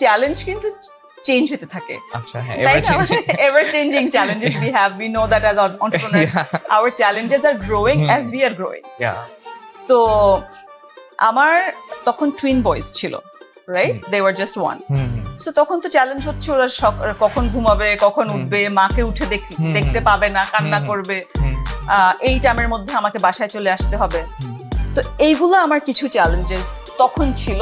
Challenge কিন্তু change হতে থাকে। আচ্ছা হ্যাঁ, ever changing. Ever changing challenges we have. We know that as entrepreneurs, our challenges are growing as we are growing. তো আমার তখন টুইন বয়েজ ছিল, right? They were just one. So তখন তো চ্যালেঞ্জ হচ্ছে ওরা কখন ঘুমাবে, কখন উঠবে, মাকে উঠে দেখতে পাবে না, কান্না করবে, এই টাইমের মধ্যে আমাকে বাসায় চলে আসতে হবে। তো এইগুলো আমার কিছু চ্যালেঞ্জেস তখন ছিল।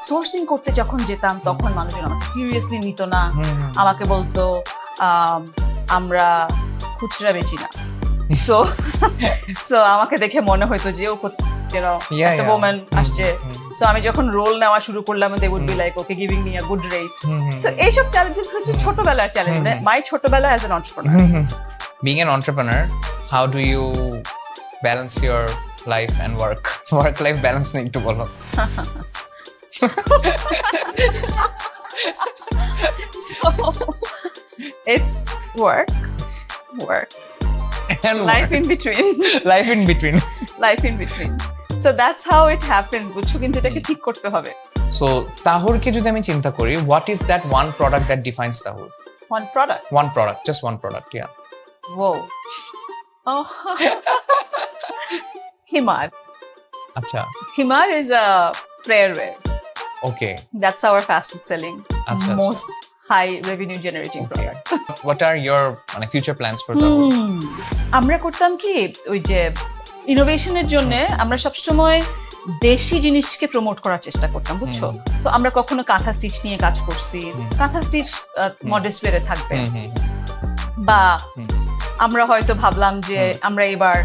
সোর্সিং করতে যখন যেতাম তখন মানুষজন আমাকে সিরিয়াসলি নিত না, আমাকে বলতো আমরা খুচরা বেচি না। সো আমাকে দেখে মনে হতো যে ও একটা ওম্যান আসছে। সো আমি যখন রোল নেওয়া শুরু করলাম, they would be like okay giving me a good rate. So এইসব চ্যালেঞ্জেস হচ্ছে ছোটবেলার চ্যালেঞ্জ, মাই ছোটবেলা as an entrepreneur. Being an entrepreneur, how do you balance your life and work life balance নেই একটু বলো। So it's work and life in between. life in between. So that's how it happens, বুঝছো? কিন্তু এটাকে ঠিক করতে হবে। So তাহুরকে যদি আমি চিন্তা করি, what is that one product that defines Tahur? One product, just one product, yeah. Whoa. Oh. Himar. Acha. Himar is a prayer wear. Okay. That's our fastest selling, Acha, most high revenue generating product. What are your future plans for Tahur? আমরা করতাম কি, ওই যে ইনোভেশনের জন্য আমরা সবসময় দেশি জিনিসকে প্রমোট করার চেষ্টা করতাম, বুঝছো? তো আমরা কখনো কাঁথা স্টিচ নিয়ে কাজ করছি, কাঁথা স্টিচ মডেস্ট ওয়্যারে থাকবে, বা আমরা হয়তো ভাবলাম যে আমরা এবার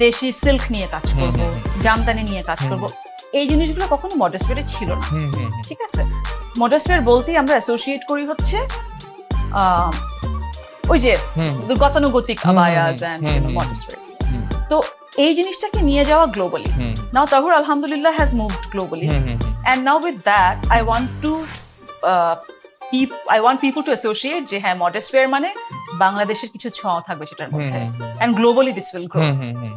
দেশি সিল্ক নিয়ে কাজ করব, জামদানি নিয়ে কাজ করব। এই জিনিসগুলো কখনো মডেস্ট ওয়্যারে ছিল না, ঠিক আছে? মডেস্ট ওয়্যার বলতেই আমরা অ্যাসোসিয়েট করি হচ্ছে ওই যে গতানুগতিক আবায়াস এন্ড মডেস্ট ওয়্যার। তো এই জিনিসটাকে নিয়ে যাওয়া গ্লোবালি। নাও তাহুর আলহামদুলিল্লাহ has moved globally, and now with that I want people to associate যে হ্যাঁ, মডেস্ট ওয়্যার মানে বাংলাদেশের কিছু ছোঁয়া থাকবে সেটার মধ্যে, and globally this will grow.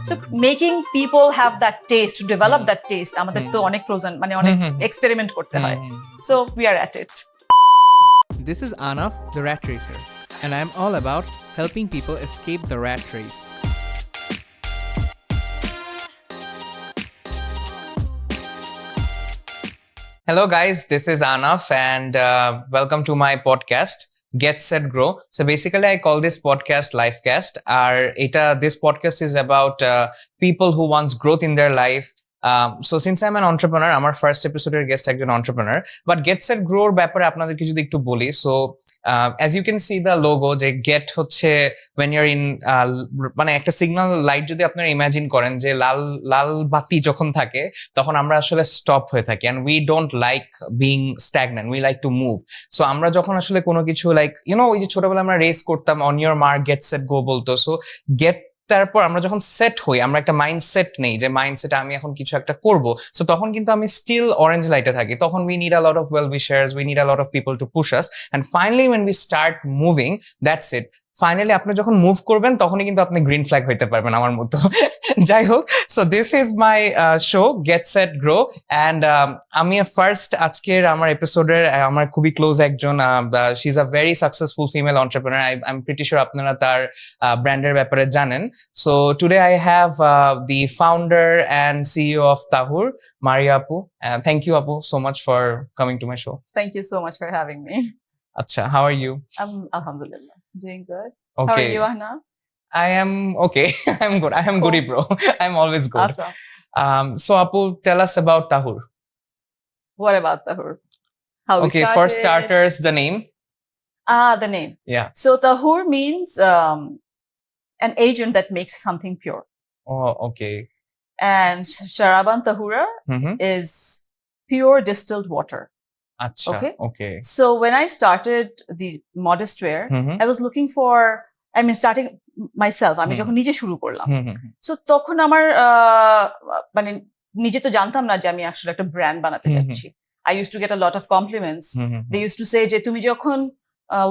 So making people have that taste, to develop that taste, আমাদের তো অনেক মানে অনেক এক্সপেরিমেন্ট করতে হয়। So we are at it. This is Anaf, the Rat Racer, and I'm all about helping people escape the rat race. Hello guys, this is Anaf and welcome to my podcast Get Set Grow. So basically I call this podcast Lifecast. This podcast is about people who wants growth in their life. So since I'm an entrepreneur, আমার first এপিসোডের guest একজন entrepreneur, but Get Set Grow এর ব্যাপারে আপনাদেরকে যদি একটু বলি, so as you can see the logo, যে get হচ্ছে when you're in মানে একটা সিগন্যাল লাইট যদি আপনারা ইমাজিন করেন যে লাল বাতি যখন থাকে তখন আমরা আসলে স্টপ হয়ে থাকি, and we don't like being stagnant, we like to move. So আমরা যখন আসলে কোনো কিছু লাইক ওই যে ছোটবেলায় আমরা রেস করতাম, on your mark get set go বলতো, so get তারপর আমরা যখন সেট হই, আমরা একটা মাইন্ডসেট নেই যে মাইন্ডসেট আমি এখন কিছু একটা করব, সো তখন কিন্তু আমি স্টিল অরেঞ্জ লাইটে থাকি। তখন we need a lot of well wishers, we need a lot of people to push us, and finally when we start moving, that's it. Finally আপনি যখন মুভ করবেন তখনই কিন্তু আপনি গ্রিন ফ্ল্যাগ হইতে পারবেন আমার মতো। যাই হোক, so this is my show get set grow, and আমি ফার্স্ট আজকের আমার এপিসোডের আমার খুবই ক্লোজ একজন, she is a very successful female entrepreneur. I am pretty sure আপনারা তার ব্র্যান্ডের ব্যাপারে জানেন। So today I have the founder and CEO of Tahur, Maria আপু। থ্যাংক ইউ আপু so much for coming to my show. Thank you so much for having me. আচ্ছা, how are you? Alhamdulillah, doing good. Okay. How are you, Ahna? I am okay. I'm good. I am goody, bro. I'm always good. Awesome. So Apu, tell us about Tahur. What about Tahur? How we Okay, started? for starters, the name. The name. Yeah. So Tahur means an agent that makes something pure. Oh, okay. And Sharaban Tahura is pure distilled water. Acha, okay. So when I started the modest wear, I was looking for, starting myself, আমি যখন নিজে শুরু করলাম, so তখন আমার মানে নিজে তো জানতাম না যে আমি আসলে একটা ব্র্যান্ড বানাতে যাচ্ছি। I used to get a lot of compliments. They used to say যে তুমি যখন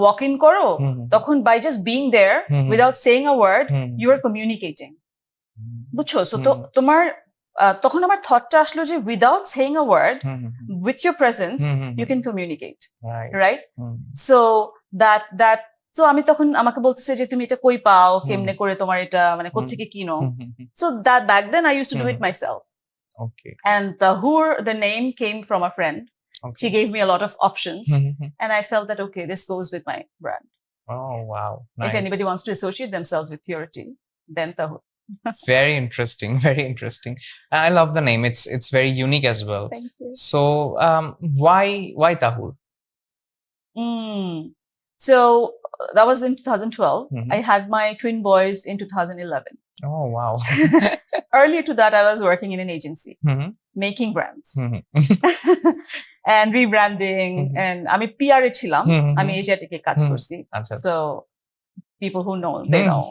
walk in করো তখন by just being there without saying a word you are communicating, বুঝছো? সো তো তোমার তখন আমার থটটা আসলো যে without saying a word hmm, hmm, hmm, with your presence hmm, you can communicate, right. right? Hmm, So that so আমি তখন আমাকে বলতেছে যে তুমি এটা কই পাও, হুম। কেমনে করে তোমার এটা মানে হুম। কোত্থেকে কিনো। হুম, hmm, hmm, So that back then I used to do it hmm. myself, okay, and the name came from a friend. okay. She gave me a lot of options, hmm, hmm, hmm. and I felt that okay, this goes with my brand. Oh wow, If nice. anybody wants to associate themselves with purity, then Tahur. Very interesting, very interesting. I love the name. It's very unique as well. Thank you. So why Tahur? So that was in 2012. Mhm. I had my twin boys in 2011. Oh wow. Earlier to that, I was working in an agency Mhm, making brands mhm, and rebranding. Mhm. And আমি PR এ ছিলাম, Mhm. আমি এশিয়াটিকে কাজ Mhm. করছি। আচ্ছা, আচ্ছা। So people who know, they Mhm. know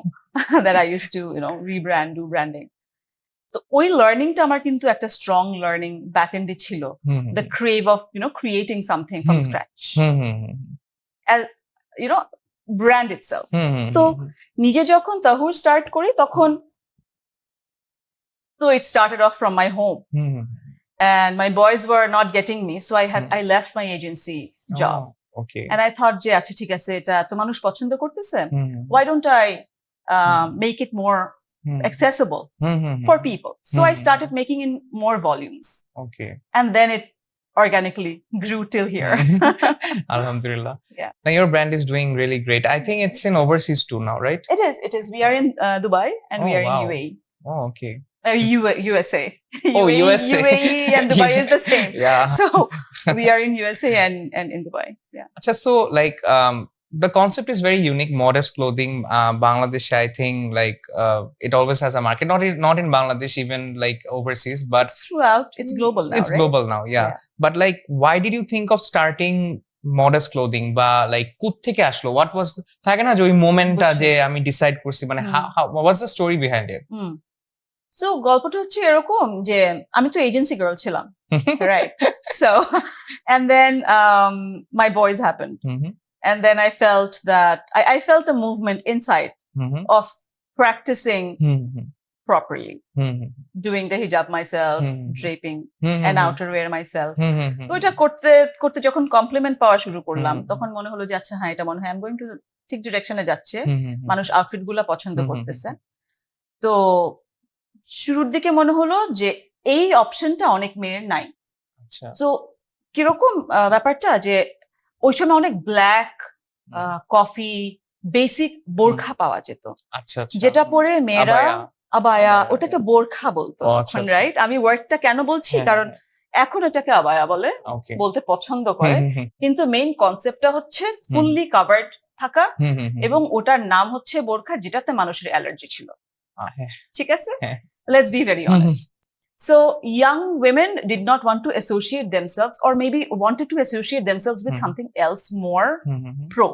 that I used to, rebrand, do branding. তো ওই লার্নিংটা আমার কিন্তু একটা স্ট্রং লার্নিং ব্যাক এন্ডে ছিল, hmm, the crave of creating something from hmm, scratch, hmm, hmm, hmm, brand itself. Hmm, hmm, তো hmm, নিজে যখন তাহুর স্টার্ট করি তখন তো it started off from my home, hmm, hmm. and my boys were not getting me, so Hmm. I left my agency job. Oh, okay. And I thought যে আচ্ছা ঠিক আছে, এটা তো মানুষ পছন্দ করতেছে, হুম, why don't I make it more hmm, accessible hmm, hmm, for hmm. people? So I Hmm. started making in more volumes, Okay. and then it organically grew till here. Alhamdulillah. Yeah. Now your brand is doing really great. I think it's in overseas too now, right? It is. We are in Dubai, and we Oh, are wow. in UAE. Oh, okay. USA. Oh, UAE, USA. UAE and Dubai is the same. Yeah. So we are in USA and in Dubai. Yeah. Acha, so like the concept is very unique. Modest clothing, Bangladesh. I think like it always has a market. Not in Bangladesh, even like overseas, but Throughout, it's global now, it's right? global now. Yeah. Yeah. But like, why did you think of starting modest clothing? বা like কোত্থেকে আসলো? What was থাকে না যে ওই মোমেন্টটা বুঝছি। যে আমি ডিসাইড করছি মানে হুম। how what was the story behind it? So গল্পটা হচ্ছে এরকম যে আমি তো এজেন্সি গার্ল ছিলাম, right? So and then my boys happened, Mhm, and then I felt that I felt a movement inside mhm, of practicing mhm, properly, mhm, doing the hijab myself, Mhm. draping mhm, and mhm, outerwear myself. mhm, mhm, তো ওইটা করতে করতে যখন complement পাওয়া শুরু করলাম, হুম। তখন মনে হলো যে আচ্ছা হ্যাঁ, এটা মনে হয় গোয়িং টু ঠিক ডিরেকশনে যাচ্ছে, হুম, হুম, হুম। মানুষ আউটফিট গুলা পছন্দ হুম, হুম, করতেছে। তো শুরুর দিকে মনে হলো যে এই অপশনটা অনেক মেয়ের নাই। আচ্ছা। তো কিরকম ব্যাপারটা যে ওই সময় অনেক ব্ল্যাক কফি বেসিক বোরখা পাওয়া যেত, আচ্ছা, আচ্ছা। যেটা পরে মেয়েরা আবায়া। আবায়া, আবায়া, ওটাকে বোরখা বলতো ও, আচ্ছা, তখন, আচ্ছা। রাইট? আমি ওয়ার্ডটা কেন বলছি, হ্যাঁ, কারণ হ্যাঁ, এখন এটাকে আবায়া বলে, ওকে। বলতে পছন্দ করে, হুম, হুম, কিন্তু মেইন কনসেপ্টটা হচ্ছে ফুললি কাভার্ড থাকা, হুম, হুম, হুম, এবং ওটার নাম হচ্ছে বোরখা, যেটাতে মানুষের অ্যালার্জি ছিল। হ্যাঁ, ঠিক আছে? হ্যাঁ। Let's be very hmm, honest. So young women did not want to associate themselves, or maybe wanted to associate themselves with Mhm. something else more hmm, hmm, hmm. pro,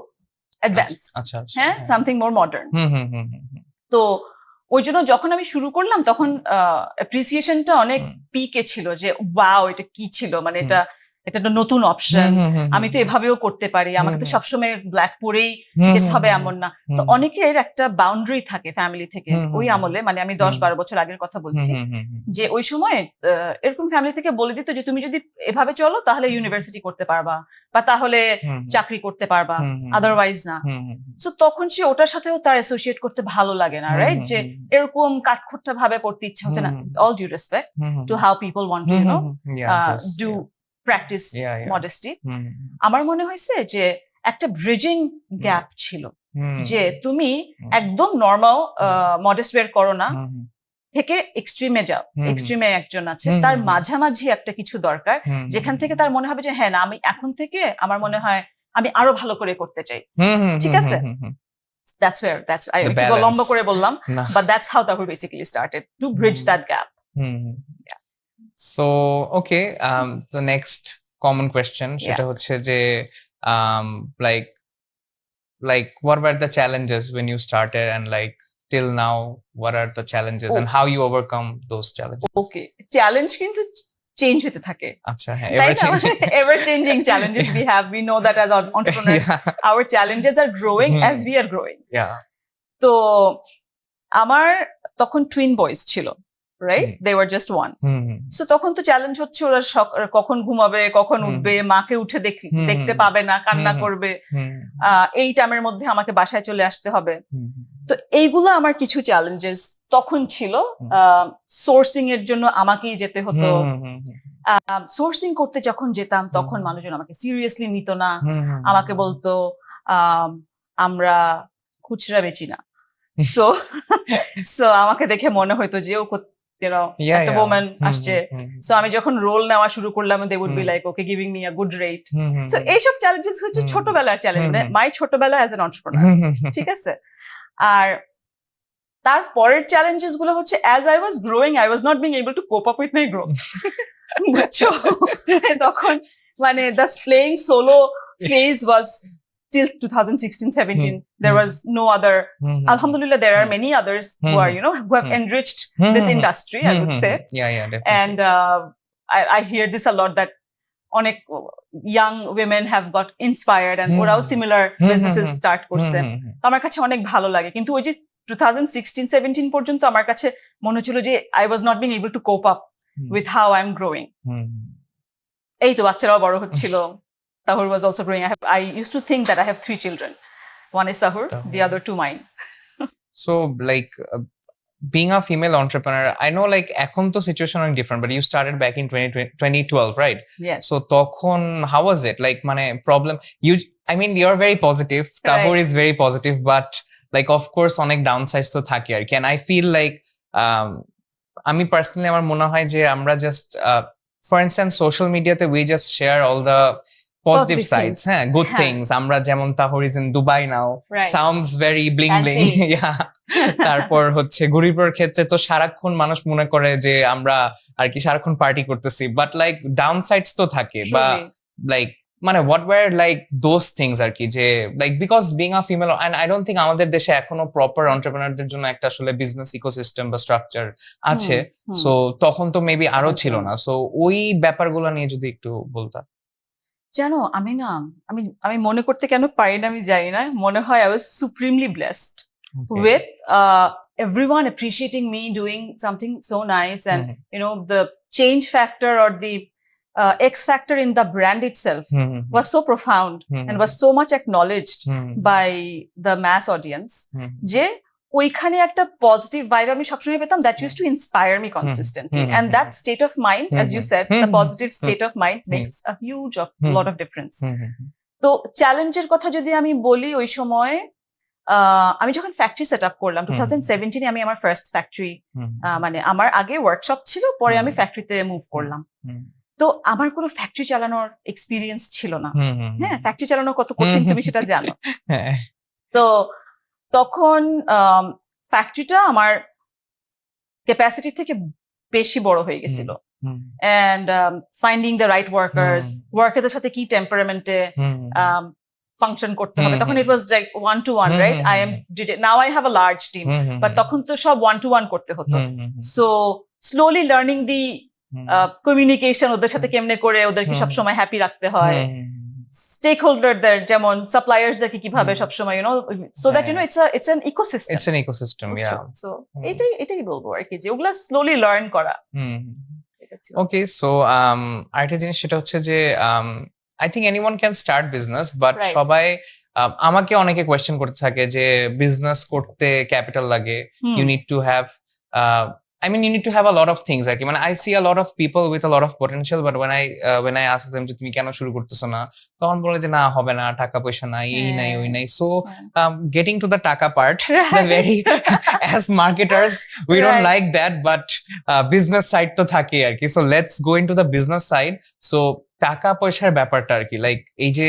advanced, আচ্ছা, আচ্ছা। হ্যাঁ, something more modern. হুম, hmm, hmm, hmm, hmm. তো ওই জন্য যখন আমি শুরু করলাম তখন অ্যাপ্রিসিয়েশনটা অনেক হুম। পিকে ছিল, যে ওয়াও, এটা কি ছিল, মানে এটা একটা নতুন অপশন, হুম, হুম, হুম, আমি তো এভাবেও করতে পারি, আমাকে তো হুম, সবসময় ব্ল্যাক পরেই হুম, যেতে হবে হুম, এমন না। হুম, তো হুম, অনেকের একটা বাউন্ডারি থাকে ফ্যামিলি থেকে, হুম, ওই হুম, আমলে, মানে আমি হুম, 10-12 বছর আগের কথা হুম, বলছি, হুম, হুম, হুম। যে ওই সময় এরকম ফ্যামিলি থেকে বলে দিত যে তুমি যদি এভাবে চলো তাহলে ইউনিভার্সিটি করতে পারবা, বা তাহলে হুম, চাকরি করতে পারবা, হুম, হুম, আদারওয়াইজ না। হুম, হুম, সো তখন সে ওটার সাথেও তার অ্যাসোসিয়েট করতে ভালো লাগে না, হুম, রাইট? হুম, যে হুম, এরকম কাঠখোট্টা ভাবে করতে ইচ্ছা হচ্ছে না, hmm, with all due respect hmm, hmm, to how people want to yeah, of course, do yeah, practice yeah, yeah. Modesty. Hmm, আমার মনে হয়েছে যে একটা ব্রিজিং গ্যাপ ছিল, হুম, যে তুমি হুম, একদম নর্মাল মডেস্ট ওয়্যার করো না হুম, হুম, থেকে এক্সট্রিমে যাও, হুম, এক্সট্রিমে একজন আছে, হুম, তার হুম, মাঝামাঝি একটা কিছু দরকার, হুম, যেখান থেকে তার মনে হবে যে হ্যাঁ না, আমি এখন থেকে আমার মনে হয় আমি আরো ভালো করে করতে চাই। হুম, হুম, ঠিক আছে? হুম, হুম, That's where I The একটু লম্বা balance. করে বললাম, না। but that's how Tahur basically started to bridge hmm, that gap. Hmm, hmm. So, okay, the next common question সেটা হচ্ছে যে like what were the challenges when you started, and like till now what are the challenges and how you overcome those challenges? Okay, challenge কিন্তু change হতে থাকে, আচ্ছা, হ্যাঁ, তাই ever না? changing. Ever changing challenges we have, we know that as entrepreneurs, Yeah. our challenges are growing Hmm. as we are growing. Yeah. তো আমার তখন টুইন বয়েজ ছিল, right they were just one so তখন তো challenge হচ্ছে ওরা কখন ঘুমাবে কখন উঠবে মাকে উঠে দেখতে পাবে না কান্না করবে এই টাইমের মধ্যে আমাকে বাসায় চলে আসতে হবে তো এইগুলো আমার কিছু চ্যালেঞ্জেস তখন ছিল সোর্সিং এর জন্য আমাকেই যেতে হতো সোর্সিং করতে যখন যেতাম তখন মানুষজন আমাকে সিরিয়াসলি নিত না আমাকে বলতো আমরা খুচরা বেচি না সো সো আমাকে দেখে মনে হয়তো যে ও একটা ওম্যান আসছে সো আমি যখন রোল নেওয়া শুরু করলাম they would be like okay giving me a good rate so এইসব চ্যালেঞ্জেস হচ্ছে ছোটবেলার চ্যালেঞ্জ মানে মাই ছোটবেলা অ্যাজ এন এন্টারপ্রেনার ঠিক আছে আর তারপরের চ্যালেঞ্জেস গুলো হচ্ছে as I was growing I was not being able to cope up with my growth বুঝছো তখন মানে the playing solo phase was till 2016-17 there was no other alhamdulillah there are many others who are who have enriched this industry I would say definitely. And I hear this a lot that onek young women have got inspired and ওরাও similar businesses start করছে আমার কাছে অনেক ভালো লাগে কিন্তু ওই যে 2016-17 পর্যন্ত আমার কাছে মনে হচ্ছিল যে I was not being able to cope up with how I'm growing এই তো বাচ্চারাও বড় হচ্ছিল Tahur was also growing. I used to think that I have 3 children. One is Tahur, the other 2 mine. So, like, being a female entrepreneur, I know, like, ekhon to situation is different, but you started back in 2012, right? Yes. So, tokhon, how was it? Like, problem. I mean, you're very positive. Tahur is very positive, but, like, of course, onek downsides to thake arki. And I feel like, ami personally, amar mone hoy je amra just, for instance, social media we just share all the positive sides, good things. Amra jemon Tahur is in Dubai now. Sounds very bling bling. Yeah. তারপর হচ্ছে গরিবের ক্ষেত্রে তো সারাক্ষণ মানুষ মনে করে যে আমরা আর কি সারাক্ষণ পার্টি করতেছি বাট লাইক ডাউন সাইডস তো থাকে বা লাইক মানে what were like those things আর কি যে like because being a female and I don't think আমাদের দেশে এখনো প্রপার এন্টারপ্রেনারদের জন্য একটা আসলে বিজনেস ইকোসিস্টেম বা স্ট্রাকচার আছে সো তখন তো মেবি আরো ছিল না সো ওই ব্যাপারগুলো নিয়ে যদি একটু বলতা জানো আমি মনে করতে কেন পারি না আমি জানি না মনে হয় I was supremely blessed with everyone appreciating me doing something so nice and the change factor or the X factor in the brand itself was so profound and was so much acknowledged by the mass audience যে ওইখানে একটা positive vibe আমি সবসময় পেতাম that used to inspire me consistently and that state of mind as you said the positive state of mind makes a huge lot of difference তো চ্যালেঞ্জের কথা যদি আমি বলি ওই সময় আমি যখন ফ্যাক্টরি সেট আপ করলাম 2017 আমি আমার ফার্স্ট ফ্যাক্টরি মানে আমার আগে ওয়ার্কশপ ছিল পরে আমি ফ্যাক্টরিতে মুভ করলাম তো আমার কোনো ফ্যাক্টরি চালানোর এক্সপিরিয়েন্স ছিল না হ্যাঁ ফ্যাক্টরি চালানো কত কঠিন তুমি সেটা জানো তো তখন ফ্যাক্টরিটা আমার ক্যাপাসিটি থেকে বেশি বড় হয়ে গেছিল এন্ড ফাইন্ডিং দ্য রাইট ওয়ার্কারদের সাথে কি টেম্পারামেন্টে ফাংশন করতে হবে তখন it was like 1-to-1 right now I have a large team but তখন তো সব 1-to-1 করতে হতো so slowly learning the communication ওদের সাথে কেমনে করে ওদেরকে সবসময় হ্যাপি রাখতে হয় স্টেক হোল্ডারদের যেমন সাপ্লায়ার্সদেরকে কিভাবে সবসময় so that it's an ecosystem so এটাই বলবো আর কি যে ওগুলা স্লোলি লার্ন করা ওকে সো আরেকটা জিনিস সেটা হচ্ছে যে I think anyone can start business but সবাই আমাকে অনেকে কোয়েশ্চেন করতে থাকে যে বিজনেস করতে ক্যাপিটাল লাগে you need to have I mean, you need to have a lot of things. Like, I see a lot of people with a lot of potential, but when I ask them, "তুমি কেন শুরু করতেছো না?" তখন বলে যে না হবে না, টাকা পয়সা নাই, এই নাই, ওই নাই. So, getting to the টাকা part, the very as marketers, we don't like that, but business side তো থাকে আর কি. So, let's go into the business side. So, টাকা পয়সার ব্যাপারটা আর কি, like এই যে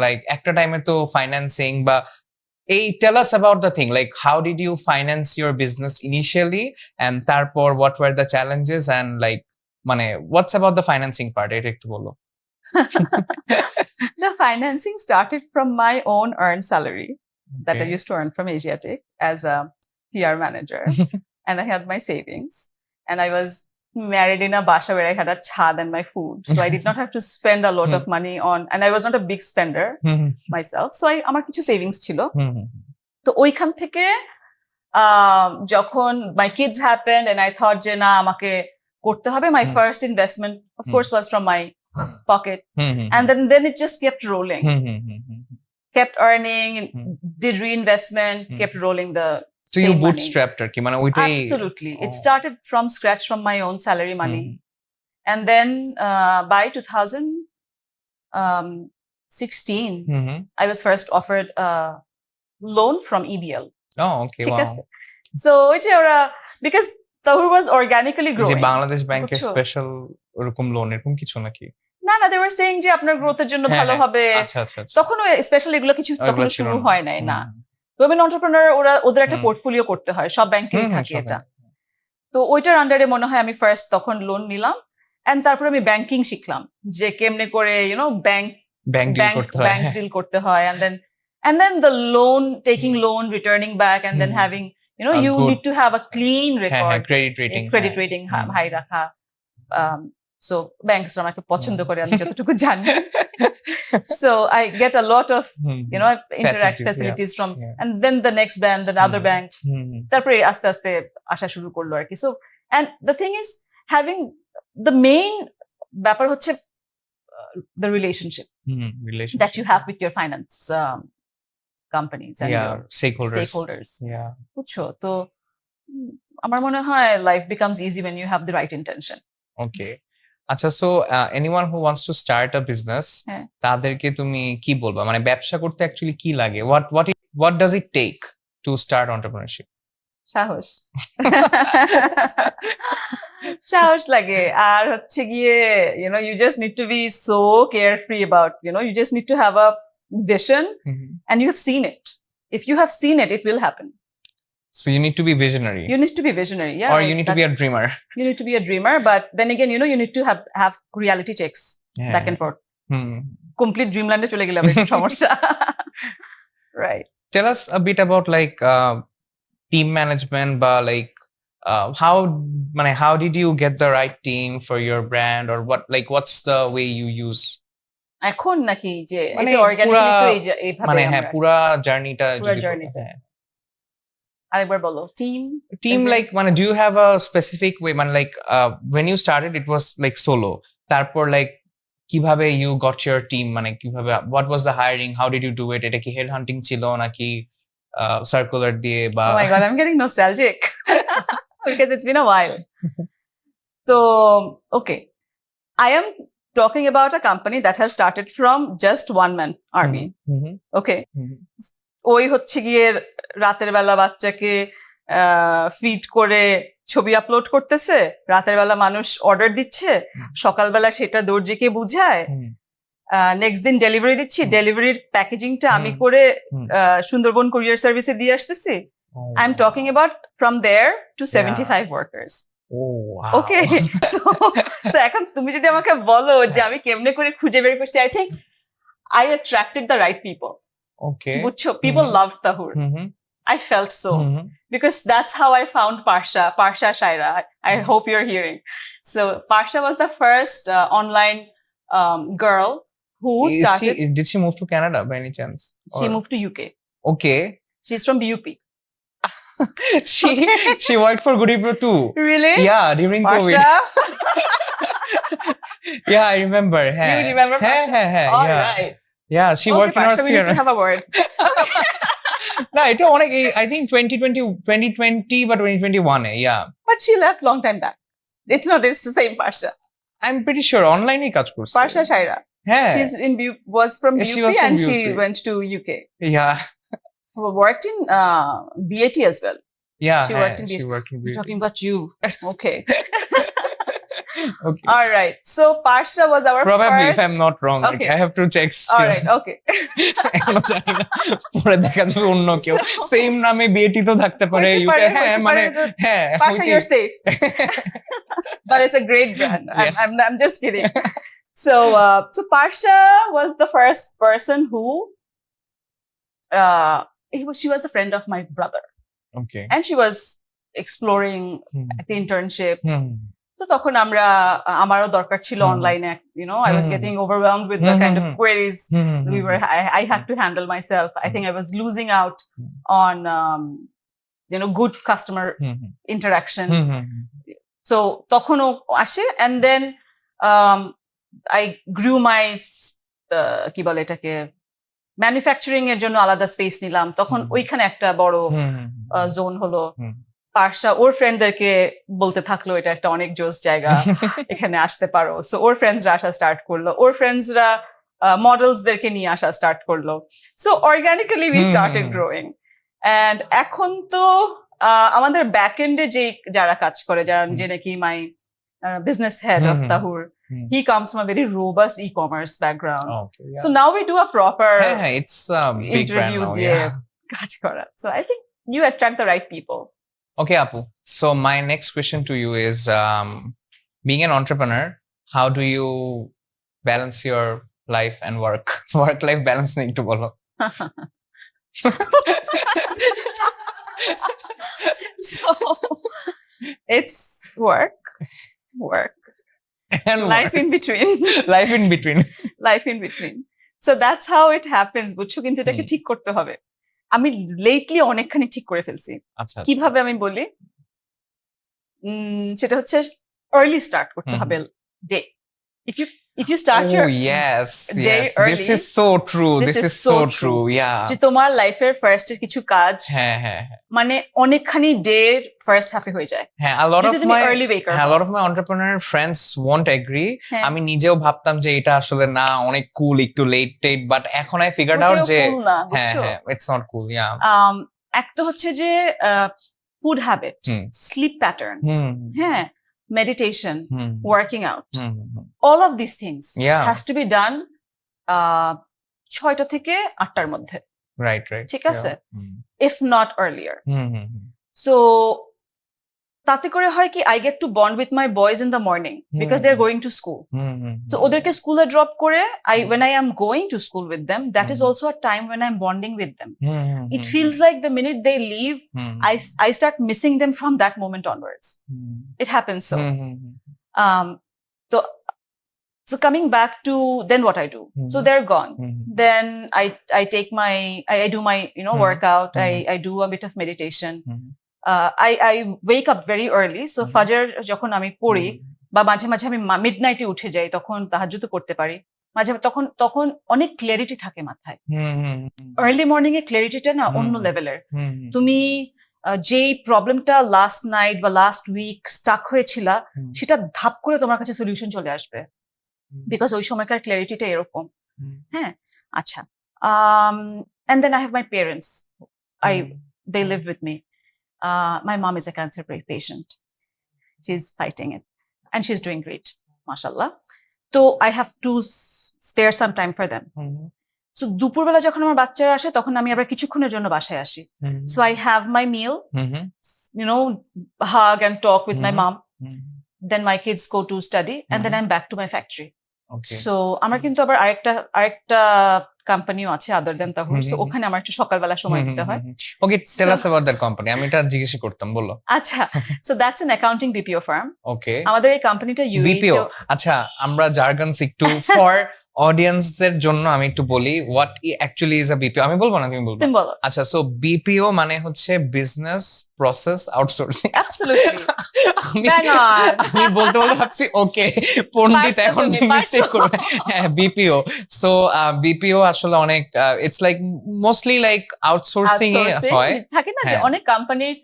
like একটা টাইমে তো ফাইন্যান্সিং বা tell us about the thing, like how did you finance your business initially and tarpor what were the challenges and like what's about the financing part eta ekটু bolo The financing started from my own earned salary that I used to earn from Asiatic as a PR manager and I had my savings and I was married in a basha where I had a chad and my food so I did not have to spend a lot of money on and I was not a big spender myself so আমার কিছু savings ছিল তো ওইখান থেকে যখন my kids happened and I thought যে না আমাকে করতে হবে, my first investment of course was from my pocket, and then it just kept rolling, kept earning, did reinvestment, kept rolling the So you same money. bootstrapped আর কি মানে ওইটাই Absolutely. It Oh. started from scratch from my own salary money. And then by 2016, I was first offered a loan from EBL. Oh, okay, ঠিক wow. আছে? So ওই যে ওরা, because Tahur was organically যে growing. Bangladesh ব্যাংকের বুঝছো? Special ওরকম loan এরকম কিছু নাকি? না না, they were saying যে আপনার গ্রোথের জন্য হ্যাঁ, ভালো হ্যাঁ। হবে। আচ্ছা আচ্ছা আচ্ছা। তখন স্পেশালি এগুলো কিছু ওগুলো তখন ছিল শুরু না। হয় নাই না। হুম, ওমেন এন্টারপ্রেনার ওদের একটা হুম। পোর্টফোলিও করতে হয়, সব ব্যাংকেই হুম, থাকে সব এটা। ব্যাংকে। তো ওইটার আন্ডারে মনে হয় আমি ফার্স্ট তখন লোন নিলাম, এন্ড তারপরে আমি ব্যাংকিং শিখলাম যে কেমনে করে ব্যাংক ব্যাংক ডিল করতে হয়। ব্যাংক ডিল করতে হয়, and then the loan, taking loan, returning back, and then having A you good- need to have a clean হ্যাঁ হ্যাঁ, record, credit rating. credit rating high রাখা। So banks আমাকে পছন্দ করে আমি যতটুকু জানি। So I get a lot of interact facilities from, Yeah. and then the next bank, the other bank, তারপরে আস্তে আস্তে আসা শুরু করলো আর কি। So and the thing is having the main ব্যাপার হচ্ছে the relationship relation that you have with your finance companies and your stakeholders. Yeah. বুঝছো? তো আমার মনে হয় life becomes easy when you have the right intention. Okay. আচ্ছা, so anyone who wants to start a business, হ্যাঁ। তাদেরকে তুমি কি বলবা? মানে ব্যবসা করতে অ্যাকচুয়ালি কি লাগে? What does it take to start entrepreneurship? সাহস সাহস লাগে, আর হচ্ছে গিয়ে you just need to be so carefree about, you just need to have a vision and you have seen it. If you have seen it, it will happen. So you need to be visionary. You need to be visionary, yeah. Or you need to be a dreamer. You need to be a dreamer, but then again, you need to have reality checks back and forth. Complete dreamland-এ চলে গেলে আবার একটু সমস্যা। Right. Tell us a bit about like team management, but like how did you get the right team for your brand, or what's the way you use? এখন নাকি যে মানে এটা অর্গানিক্যালি তো এইভাবে মানে হ্যাঁ, পুরা জার্নিটা যদি জার্নিতে আরেকবার বলো। team like মানে do you have a specific way, মানে like when you started it was like solo, তারপর like কিভাবে you got your team, মানে কিভাবে what was the hiring, how did you do it? এটা কি head hunting ছিল নাকি circular দিয়ে বা Oh my god, I'm getting nostalgic because it's been a while. So okay, I am talking about a company that has started from just one man army. Okay. ওই হচ্ছে গিয়ে রাতের বেলা বাচ্চাকে feed করে ছবি আপলোড করতেছে, রাতের বেলা মানুষ অর্ডার দিচ্ছে, সকালবেলা সেটা দর্জিকে বুঝায়, নেক্সট দিন ডেলিভারি দিচ্ছি, ডেলিভারির প্যাকেজিংটা আমি করে সুন্দরবন কুরিয়ার সার্ভিসে দিয়ে আসতেছি। I am talking about from there to 75 workers. Okay, so এখন তুমি যদি আমাকে বলো যে আমি কেমনে করে খুঁজে বের করছি, I think I attracted the right people. Okay. বুঝছো, people loved Tahur. I felt so because that's how I found Parsha Shaira. I hope you're hearing. So Parsha was the first online girl who started. Did she move to Canada by any chance? She moved to UK. Okay. She's from BUP. She worked for Goody Pro too. Really? Yeah, during COVID. Parsha? Yeah, I remember. You remember Parsha? All yeah. right. Yeah, she Okay, worked in our Parsha, we need to have a word. No, এটা অনেক, I think 2020 বা 2021 yeah. But she left long time back. It's not this the same Parsha. I'm pretty sure online এই কাজ করছে। Parsha Shaira. হ্যাঁ। Was from BUP She was from and she BUP. went to UK. Yeah. Worked in BAT as well. Yeah, She worked in BAT. BAT. We're talking about you. Okay. Okay. All right. So Parsha was our Probably first. if I'm not wrong. Okay. I have to check still. All right. Okay. এখনো জানি না, পরে দেখা যাবে অন্য কেউ same নামে BAT তো থাকতে পারে হইতে ইউকে। পারে, হ্যাঁ হইতে মানে পারে। হ্যাঁ Parsha, you're safe. But it's a great brand. Yeah. I'm just kidding. So Parsha was the first person who she was a friend of my brother, okay and she was exploring the internship. So তখন আমারও দরকার ছিল অনলাইনে, I was getting overwhelmed with the kind of queries I had to handle myself. I think I was losing out on good customer hmm, hmm, interaction. Hmm, hmm, hmm. So তখন ও আসে, and then I grew my কি বলে এটাকে manufacturing এর জন্য আলাদা space নিলাম, তখন হুম। ওইখানে একটা বড় হুম, হুম, হুম, জোন হলো। হুম। পার্শা ওর ফ্রেন্ডদেরকে বলতে থাকলো এটা একটা অনেক জোস জায়গা, এখানে আসতে পারো। সো ওর ফ্রেন্ডসরা আসা স্টার্ট করলো, ওর ফ্রেন্ডসরা মডেলসদেরকে নিয়ে আসা স্টার্ট করলো। So organically we hmm, started hmm, growing. And এখন তো আমাদের ব্যাক এন্ডে যারা কাজ করে, যে নাকি মাই business head of Mhm. Tahur, he comes from a very robust e-commerce background. Okay, yeah. So now we do a proper Yeah, it's a big brand interview now, দিয়ে yeah. কাজ করা. So I think you attract the right people. Okay, Apu. So my next question to you is, being an entrepreneur, how do you balance your life and work? Work-life balance নেই একটু বলো। So it's work, And life in between, life in between. life in between. So that's how it happens. বুঝছো, কিন্তু এটাকে ঠিক করতে হবে। আমি লেটলি অনেকখানি ঠিক করে ফেলছি। আচ্ছা, কিভাবে আমি বলি, সেটা হচ্ছে early start করতে হবে day. If you start your yes, day yes. early, This is so true. This is so true. Yeah. যে তোমার লাইফের ফার্স্ট এর কিছু কাজ হ্যাঁ, হ্যাঁ, হ্যাঁ। মানে অনেকখানি ডে ফার্স্ট হাফে হয়ে যায়। হ্যাঁ, a lot যদি of তুমি my early waker হ্যাঁ, a হও। lot of my entrepreneur friends won't agree. হ্যাঁ। আমি নিজেও ভাবতাম যে এটা আসলে না, অনেক কুল, একটু লেট বাট এখন I figured out ওটাও যে cool না, হ্যাঁ, বুঝছো? হ্যাঁ, it's not cool. Yeah. একটা হচ্ছে যে ফুড হ্যাবিট, হুম। স্লিপ প্যাটার্ন, হুম, হ্যাঁ, meditation, hmm, working out, hmm, hmm. all of these things Yeah. has to be done 6টা থেকে 8টার মধ্যে, Right. ঠিক Yeah. আছে? হুম, if not earlier. Hmm, hmm, So তাতে করে হয় কি, I get to bond with my boys in the morning because they're going to school. Hmm, hmm, তো ওদেরকে স্কুলে ড্রপ করে when I am going to school with them, that is hmm. also a time when I'm bonding with them. Hmm, hmm, It hmm, feels like the minute they leave, hmm, I start missing them from that moment onwards. Hmm, It happens so. Hmm, hmm, hmm, So coming back to then what I do. So they're gone. Hmm, Then I take I do my workout. Mhm. I do a bit of meditation. Hmm, I wake up very early. So ফজর যখন আমি পড়ি, বা মাঝে মাঝে আমি মিডনাইটে উঠে যাই, তখন তাহাজ্জুদও করতে পারি মাঝে, তখন অনেক ক্ল্যারিটি থাকে মাথায়। হুম, হুম, আর্লি মর্নিং এ ক্ল্যারিটিটা না অন্য লেভেলের। হুম, তুমি যেই প্রবলেমটা লাস্ট নাইট বা লাস্ট উইক স্টাক হয়েছিল, হুম, সেটা ধাপ করে তোমার কাছে সলিউশন চলে আসবে, হুম, বিকজ ওই সময়কার ক্ল্যারিটিটা এরকম। হুম, হ্যাঁ, আচ্ছা। And then I have my parents. They live with me. My mom is a cancer patient. She's fighting it, and she's doing great, mashallah. So I have to spare some time for them. Hmm, So দুপুরবেলা যখন আমার বাচ্চারা আসে, তখন আমি আবার কিছুক্ষণের জন্য বাসায় আসি। হুম, So I have my meal, hmm, hug and talk with my mom. Hmm, Then my kids go to study, and then I'm back to my factory. okay. So আমার কিন্তু আবার আরেকটা কোম্পানিও আছে আদার দেন তাহুর। So ওখানে আমার একটু সকালবেলা সময় দিতে হয়। Okay, tell us about that company. আমি এটা জিজ্ঞেস করতাম, বলো। আচ্ছা, so that's an accounting BPO firm. Okay. আমাদের এই কোম্পানিটা BPO, আচ্ছা, আমরা জার্গনস একটু ফর অডিয়েন্সদের জন্য আমি একটু বলি, what actually is a BPO। আমি বলবো না, তুমি বলবো? তুমি বলো। আচ্ছা, সো BPO মানে হচ্ছে business process outsourcing. Absolutely. Bang on. আমি বলতে ভাবছি ওকে পণ্ডিত এখন মিস্টেক করবে। হ্যাঁ, BPO। সো BPO আসলে অনেক it's like mostly like outsourcing হয়। থাকে না যে হ্যাঁ। অনেক কোম্পানির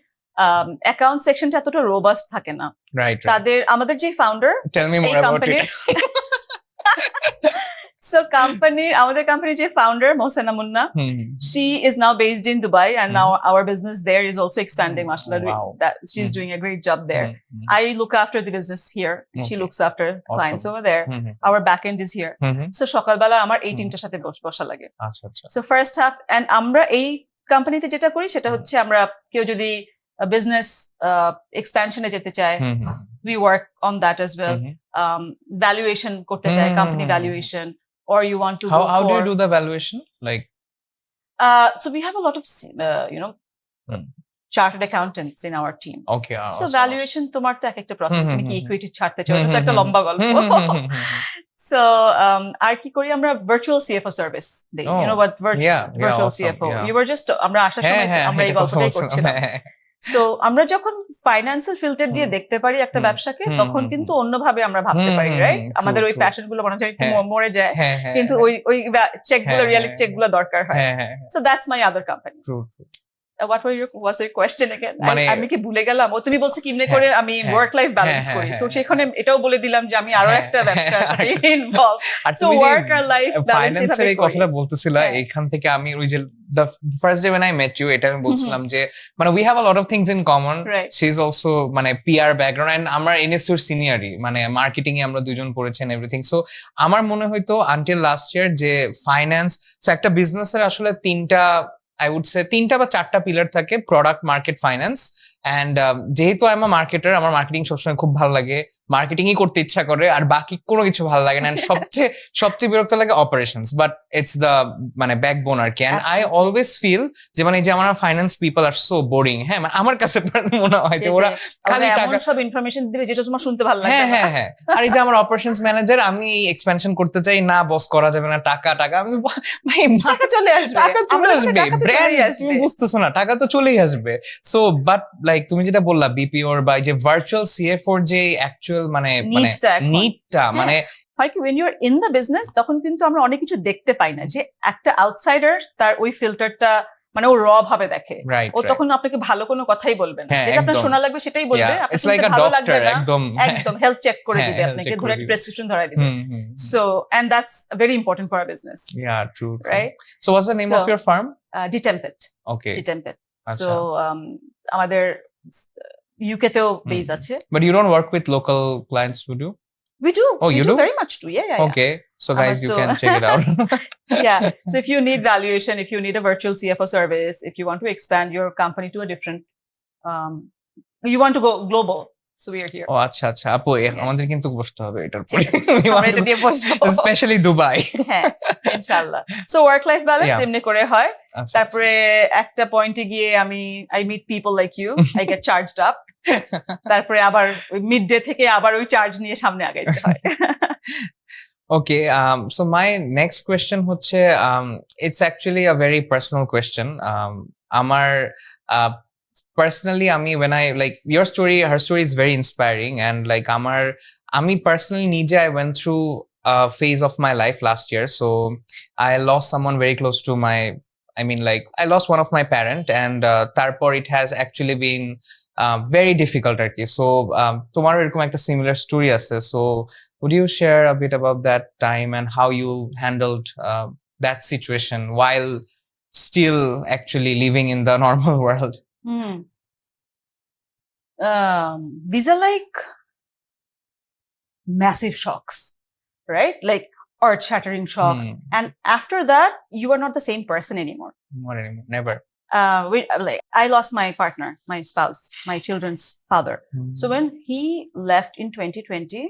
অ্যাকাউন্ট সেকশনটা এতটা রোবাস্ট থাকে না। রাইট। আমাদের যে founder, tell me more about it. So আমাদের কোম্পানির যে founder Mohsena Munna, she is now based in Dubai, and now our business there is also expanding, mashallah. Wow. That she's doing a great job there. I look after the business here. She Okay. looks after clients over there. Our back end is here. So সকালবেলা আমার এই টিমটার সাথে বসা লাগে। আচ্ছা, আচ্ছা। So first half, and আমরা এই কোম্পানিতে যেটা করি সেটা হচ্ছে, আমরা কেউ যদি বিজনেস এক্সপ্যানশনে যেতে চায়, we work on that as well. Valuation করতে চায়, company valuation, or you want to How do you do the valuation? Like, so we have a lot of chartered accountants in our team. okay. So valuation তোমার তো একটা process, তুমি কি equity ছাড়তে চাও, এটা তো একটা লম্বা গল্প। So আর কি করি আমরা, ভার্চুয়াল CFO সার্ভিস দেই। You know what yeah, virtual awesome, CFO? yeah. You were just আমরা আসার সময় আমরা এই গল্পটাই করছিলাম। সো আমরা যখন ফাইন্যান্সিয়াল ফিল্টার দিয়ে দেখতে পারি একটা হুম, ব্যবসাকে হুম, তখন হুম, কিন্তু অন্যভাবে আমরা ভাবতে হুম, পারি, হুম, রাইট? হুম, আমাদের true, ওই true. প্যাশন গুলো মনে হচ্ছে একটু হ্যাঁ। মরে যায়, হ্যাঁ, হ্যাঁ, কিন্তু হ্যাঁ, ওই চেক গুলো হ্যাঁ, রিয়ালিটি চেক গুলো দরকার হয়। হ্যাঁ, হ্যাঁ, so that's my other company. true, true. What was your question again? মানে- আমি কি ভুলে গেলাম? ও তুমি বলছো কিমনে হ্যাঁ, করে আমি হ্যাঁ, ওয়ার্ক লাইফ ব্যালেন্স হ্যাঁ, করি। হ্যাঁ, সো হ্যাঁ, সেখানে এটাও বলে দিলাম যে আমি আরো হ্যাঁ, একটা ব্যবসার সাথে হ্যাঁ, ইনভলভ। আর সো তুমি যে ওয়ার্ক আর লাইফ ব্যালেন্স ফাইন্যান্সের এভাবে এই করি। কথাটা বলতেছিলা, হ্যাঁ। এইখান থেকে আমি ওই যে the first day when I met you, এটা আমি বলছিলাম যে মানে we have a lot of things in common. Right. She is also মানে PR background and আমার NSU সিনিয়রই, মানে মার্কেটিং এ আমরা দুজন পড়েছেন এভরিথিং। সো আমার মনে হইতো আনটিল লাস্ট ইয়ার যে ফাইন্যান্স, সো একটা বিজনেসের আসলে আই উড সে 3টা বা 4টা পিলার থাকে: প্রোডাক্ট, মার্কেট, ফাইন্যান্স। অ্যান্ড যেহেতু আই এম আ মার্কেটার, আমার মার্কেটিং সবসময় খুব ভালো লাগে, মার্কেটিংই করতে ইচ্ছা করে, আর বাকি কোনো কিছু ভালো লাগে না। And সবচেয়ে বিরক্ত লাগে অপারেশনস, বাট ইটস দ্য মানে ব্যাকবোন আর কি। And I Absolutely. Always feel যে মানে এই যে আমার ফাইন্যান্স পিপল আর সো বোরিং। হ্যাঁ, মানে আমার কাছে মনে হয় যে ওরা খালি ওরা টাকা, এমন সব ইনফরমেশন দিবে যেটা তোমার শুনতে ভালো হ্যাঁ লাগবে না। হ্যাঁ হ্যাঁ, আর এই যে আমার অপারেশনস ম্যানেজার, আমি এক্সপেনশন করতে চাই না, বস করা যাবে না, টাকা টাকা। আমি ভাই টাকা চলে আসবে, টাকা চলে আমাদের কাছে আসবে, টাকা তো ব্র্যান্ড চলেই তুমি আসবে। বুঝতেছো না, টাকা তো চলেই আসবে। সো বাট লাইক তুমি যেটা বললা বিপিওর বা যে ভার্চুয়াল সিএফওর যে অ্যাকচুয়াল মানে Needs-টা এখন। নিডটা হ্যাঁ। মানে হয় কি when you're in the business তখন কিন্তু আমরা অনেক কিছু দেখতে পাই না, যে একটা আউটসাইডার তার ওই ফিল্টারটা মানে ও র ভাবে দেখে। রাইট, ও তখন আপনাকে ভালো কোনো কথাই বলবে না, হ্যাঁ, যেটা আপনার একদম। শোনা লাগবে সেটাই বলবে। আপনার ইটস শুনতে লাইক আ ভালো ডক্টর, লাগবে না, একদম একদম হেলথ চেক করে হ্যাঁ, দিবে health আপনাকে, check ধরে করে একটা দিবে। প্রেসক্রিপশন ধরায় দিবে। Hmm hmm, so and that's very important for our business, yeah true, right? So what's the name of So- your firm? Detempet, okay, Detempet. আচ্ছা। So আমাদের UK তেও বেজ হুম। আছে। But you don't work with local clients, would you? We do. Oh, we you do do? very much do. Yeah. Okay, so guys, you Amasto- can check it out. Yeah. So if you need valuation, if you need a virtual CFO service, if you want to expand your company to a different, you want to go global, so we are here. ও আচ্ছা আচ্ছা, আপু আমাদের কিন্তু বসতে হবে এটার ঠিক আছে, আমরা এটা নিয়ে বসবো। Specially Dubai. হ্যাঁ, ইনশাআল্লাহ। So work life balance Yeah. এমনি করে হয়। আচ্ছা, তারপরে একটা পয়েন্টে গিয়ে I meet people like you, I get charged up. তারপরে আবার মিড ডে থেকে আবার ওই চার্জ নিয়ে সামনে আগাইতে হয়। Okay, so my next question হচ্ছে, it's actually a very personal question. আমার personally, when I like your story, her story is very inspiring, and like আমি personally নিজে I went through a phase of my life last year. So I lost someone very close to my, I lost one of my parent, and তারপর it has actually been very difficult আর কি। So তোমারও এরকম একটা similar story আছে, so would you share a bit about that time and how you handled that situation while still actually living in the normal world? These are like massive shocks, right? Like earth-shattering shocks. And after that, you are not the same person anymore. Not anymore, never. I lost my partner, my spouse, my children's father. So when he left in 2020,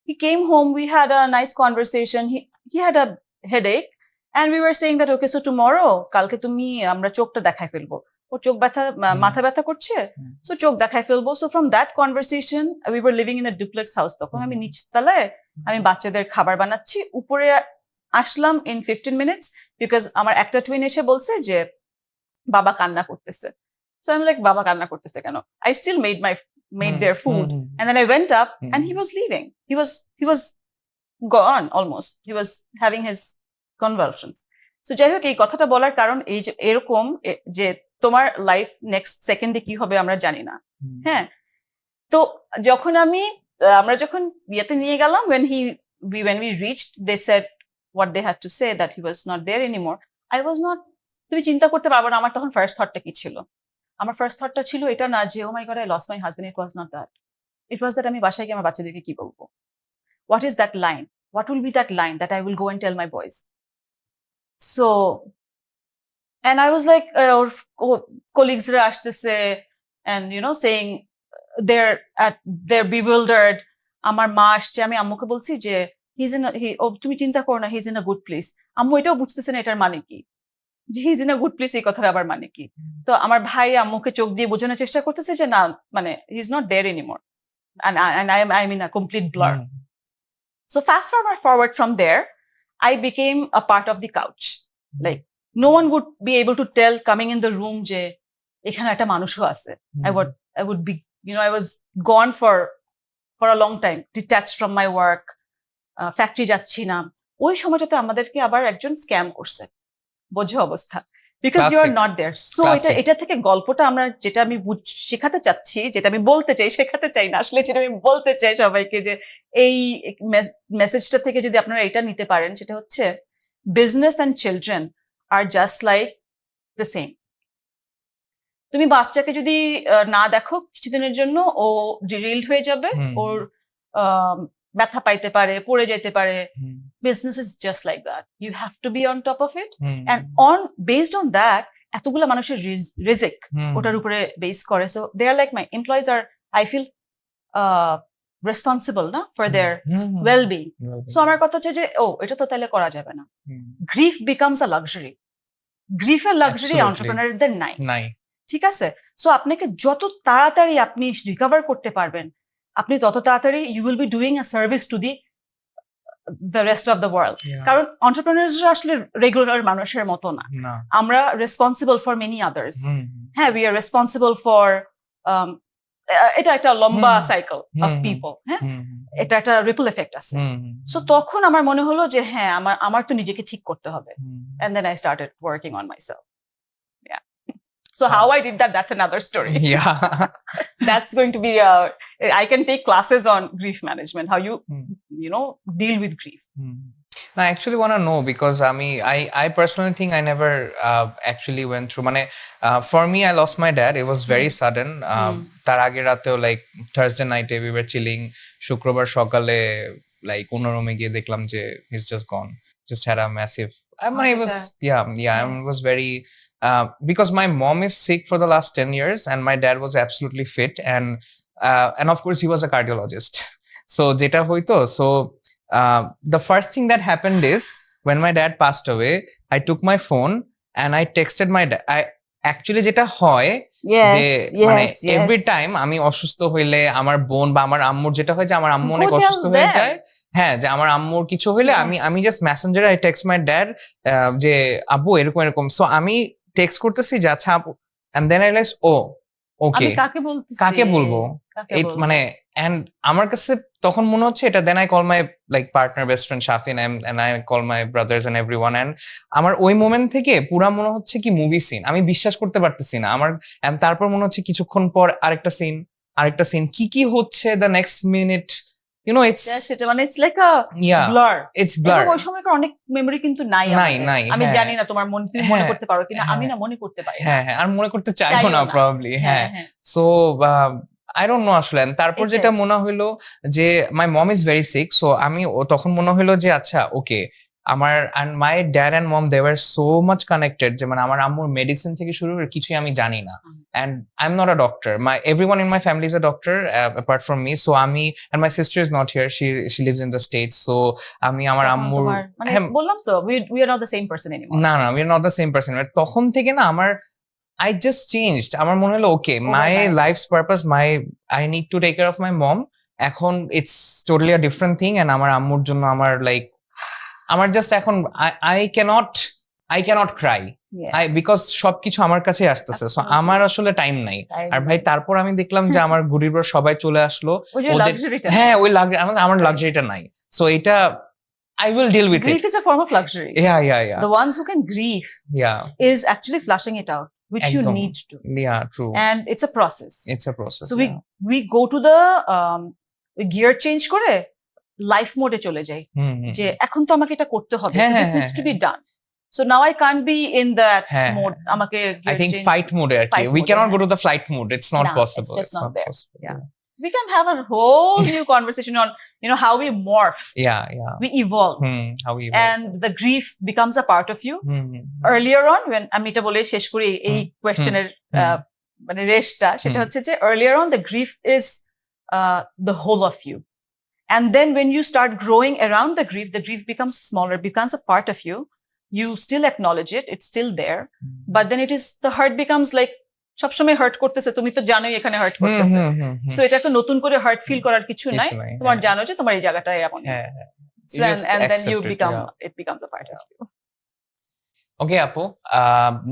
he came home, we had a nice conversation. He had a headache, and we were saying that, okay, so tomorrow, কালকে তুমি আমরা চোখটা দেখাই ফেলবো। ও চোখ ব্যথা, মাথা ব্যথা করছে, so চোখ দেখাই ফেলবো। So from that conversation, we were living in a duplex house. তখন আমি নিচতলায় আমি বাচ্চাদের খাবার বানাচ্ছি, উপরে আসলাম in 15 minutes because আমার একটা টুইন এসে বলছে যে বাবা কান্না করতেছে। So I'm like, বাবা কান্না করতেছে কেন? I still made their food, and then I went up and he was leaving. He was gone almost. He was having his convulsions. So যাই হোক, এই কথাটা বলার কারণ এই যে এরকম যে তোমার লাইফ নেক্সট সেকেন্ডে কি হবে আমরা জানি না। হ্যাঁ, তো যখন আমরা যখন বিয়েতে নিয়ে গেলাম, when we reached, they said what they had to say, that he was not there anymore. I was not, তুমি চিন্তা করতে পারবে না আমার তখন ফার্স্ট থটটা কি ছিল। আমার ফার্স্ট থটটা ছিল এটা না যে oh my god, I lost my husband. It was not that. It was that আমি বাসায় গিয়ে আমার বাচ্চাদেরকে কি বলবো? What is that line? What will be that line that I will go and tell my boys? So, and I was like, colleagues ra আসতেছে and saying they're bewildered. আমার মা আসছে, আমি আম্মুকে বলছি যে তুমি চিন্তা করো না, he's in a good place. আম্মু এটাও বুঝতেছে না এটার মানে কি, যে he's in a good place এই কথার আবার মানে কি। তো আমার ভাই আম্মুকে চোখ দিয়ে বোঝানোর চেষ্টা করতেছে যে না, মানে he's not there anymore, and I'm in a complete blur. So fast forward from there, I became a part of the couch. Like no one would be able to tell coming in the room je এখানে একটা মানুষও আছে। I would be, I was gone for a long time, detached from my work, factory যাচ্ছি না। ওই সময়টাতে আমাদেরকে আবার একজন স্ক্যাম করছে, বোঝো অবস্থা, because you are not there. So এটা থেকে গল্পটা আমরা যেটা আমি শেখাতে চাচ্ছি, যেটা আমি বলতে চাই, শেখাতে চাই না আসলে, যেটা আমি বলতে চাই সবাইকে, যে এই মেসেজটা থেকে যদি আপনারা এটা নিতে পারেন, সেটা হচ্ছে বিজনেস অ্যান্ড চিলড্রেন আর জাস্ট লাইক দ্য সেম। তুমি বাচ্চাকে যদি না দেখো কিছুদিনের জন্য, ও ডিরেইলড হয়ে যাবে, ওর ব্যথা পাইতে পারে, পড়ে যেতে পারে। Business is just like that, you have to be on top of it, and based on that এতগুলো মানুষের রিজিক ওটার উপরে বেস করে। So they are like my employees, আর আই ফিল রেসপন্সিবল না for their well being. So আমার কথা হচ্ছে যে এটা তো তাহলে করা যাবে না। গ্রিফ বিকামস আ লাক্সারি, গ্রিফের লাক্সারি এন্টারপ্রেনারদের নাই, ঠিক আছে? সো আপনাকে যত তাড়াতাড়ি আপনি রিকভার করতে পারবেন, আপনি তত তাড়াতাড়ি you will be doing a service to the rest of the world. কারণ এন্টারপ্রেনার্সরা আসলে রেগুলার মানুষের মতো না, আমরা রেসপন্সিবল ফর মেনি আদার্স। হ্যাঁ, উই আর রেসপন্সিবল ফর, এটা একটা লম্বা সাইকেল অফ পিপল। হ্যাঁ, এটা একটা রিপল এফেক্ট আছে। সো তখন আমার মনে হলো যে হ্যাঁ, আমার তো নিজেকে ঠিক করতে হবে, and then I started working on myself. Yeah. So how I did that, that's another story. Yeah. That's going to be I can take classes on grief management, how you deal with grief. I actually want to know, because I personally think I never actually went through, for me, I lost my dad. It was very sudden. Tar age rateo, like Thursday night we were chilling, shukrobar sokale like unorome giye deklam je he's just gone, just had a massive, it was it was very because my mom is sick for the last 10 years and my dad was absolutely fit, and of course he was a cardiologist. So jeta hoito, so the first thing that happened is when my dad passed away, I took my phone and I texted my dad. I actually jeta hoy যে মানে every time আমি অসুস্থ হইলে, আমার বোন বা আমার আম্মুর যেটা হয় যে আমার আম্মু অনেক অসুস্থ হয়ে যায়, হ্যাঁ, যে আমার আম্মুর কিছু হইলে আমি জাস্ট মেসেঞ্জারে আই টেক্সট মাই ড্যাড যে আব্বু এরকম। সো আমি টেক্সট করতেছি যে আচ্ছা আপু, and then I realize okay কাকে বলবো, এন্ড আমার কাছে তখন মনে হচ্ছে এটা। Then I call my like partner, best friend Shafin, and I call my brothers and everyone, and আমার ওই মোমেন্ট থেকে পুরা মনে হচ্ছে কি মুভি সিন, আমি বিশ্বাস করতে পারতেছি না আমার। তারপর মনে হচ্ছে কিছুক্ষণ পর আরেকটা সিন কি হচ্ছে the next minute, it's it's like a blur. It's blur. ওই সময়কার অনেক মেমরি কিন্তু নাই। আমি জানি না তোমার তুমি মনে করতে পারো কিনা, আমি না মনে করতে পারি। হ্যাঁ, আর মনে করতে চাইবো না প্রবাবলি। হ্যাঁ, সো I don't know আসলে। তারপর যেটা মনে হইলো যে my mom is very sick, so আমি তখন মনে হইলো যে আচ্ছা ওকে, আমার and my dad and mom, they were so much connected, যে আমার আম্মুর মেডিসিন থেকে শুরু করে কিছুই আমি জানি না, and I'm not a doctor. Everyone in my family is a doctor apart from me, so and my sister is not here, she lives in the States, so আমি আমার আম্মুর বললাম তো we are not the same person anymore. না, we are not the same person. তখন থেকে না আমার I just changed. আমার মনে হলো okay, my life's purpose, I need to take care of my mom. এখন it's totally a different thing, and আমার আম্মুর জন্য আমার like আমার জাস্ট এখন I cannot cry, because সবকিছু আমার কাছে আসতেছে, সো আমার আসলে টাইম নাই। আর ভাই তারপর আমি দেখলাম যে আমার গরিবরা সবাই চলে আসলো, হ্যাঁ ওই আমার লাক্সারিটা নাই। সো এটা I will deal with grief is a form of luxury. Yeah. The ones who can grieve is actually flushing it out, which you need to. Yeah, true. And it's a process. So we go to the gear change করে life মোডে চলে যাই, যে এখন তো আমাকে এটা করতে হবে, this needs to be done. So now I can't be in that mode. আমাকে I think fight mode আর কি, we cannot go to the flight mode, it's not possible. It's just not there. Yeah. We can have a whole new conversation on how we morph. Yeah. We evolve. How we evolve. And the grief becomes a part of you. Earlier on, when আমি এটা বলে শেষ করি এই কোয়েশ্চেনের মানে রেশটা, সেটা হচ্ছে যে earlier on the grief is the whole of you. And then when you start growing around the grief becomes smaller, becomes a part of you. You still acknowledge it, it's still there. But then the hurt becomes like সবসময় heart করতেছে, তুমি তো জানোই এখানে heart করতেছে, so এটা একটা নতুন করে হার্ট ফিল করার কিছু নাই, তোমার জানো যে তোমার এই জায়গাটায় এমন, and then it becomes a part of you. ওকে আপু,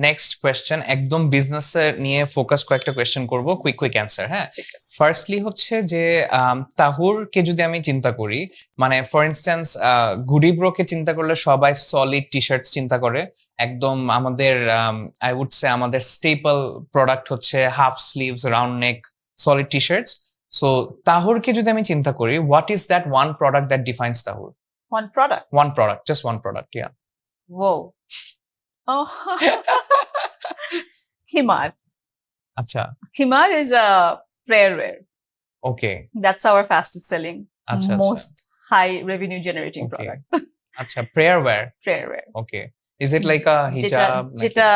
নেক্সট কোয়েশ্চেন একদম বিজনেস নিয়ে ফোকাস কয়েকটা কোয়েশ্চেন করব, কুইক অ্যান্সার। হ্যাঁ, ঠিক আছে। ফার্স্টলি হচ্ছে যে তাহুরকে যদি আমি চিন্তা করি, মানে ফর ইনস্ট্যান্স গুডিব্রোকে চিন্তা করলে সবাই সলিড টি শার্ট চিন্তা করে। একদম আমাদের আই উড সে আমাদের স্টেপল প্রোডাক্ট হচ্ছে half sleeves, round neck, solid T shirts. So তাহুরকে যদি আমি চিন্তা করি, what is that one product that defines Tahur? One product. One product, just one product, yeah. Whoa. Oh. Himar. Acha, Himar is a prayer wear. okay. That's our fastest selling, Acha, most high revenue generating okay. product. Acha, prayer wear. Prayer wear. Okay. Is it like a যেটা hijab? যেটা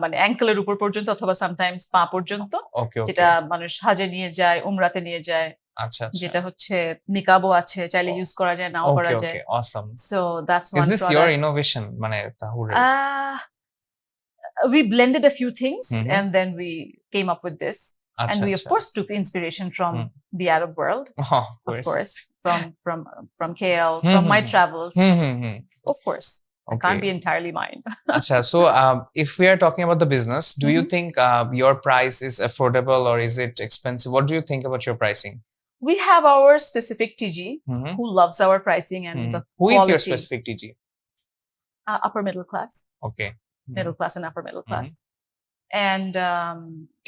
মানে অ্যাঙ্কেলের উপর পর্যন্ত অথবা sometimes পা পর্যন্ত, Okay, okay. যেটা মানুষ হাজে নিয়ে যায়, উমরাতে নিয়ে যায়, আচ্ছা, আচ্ছা। যেটা হচ্ছে নিকাবও আছে, চাইলে ইউজ করা যায়, নাও করা Okay, যায়। okay. Awesome. So that's Is one this product. your innovation? মানে তাহুরের? We blended a few things Mhm. and then we came up with this. আচ্ছা, And we of আচ্ছা। course took inspiration from the Arab world, Oh, of course, from KL, Hmm, from my hmm, travels, hmm. of course. It Okay. can't be entirely mine. Acha, so if we are talking about the business, do you think your price is affordable or is it expensive? What do you think about your pricing? We have our specific TG Mhm. who loves our pricing and the Who is your quality. specific TG? Upper middle class, Okay. middle class and upper middle class. And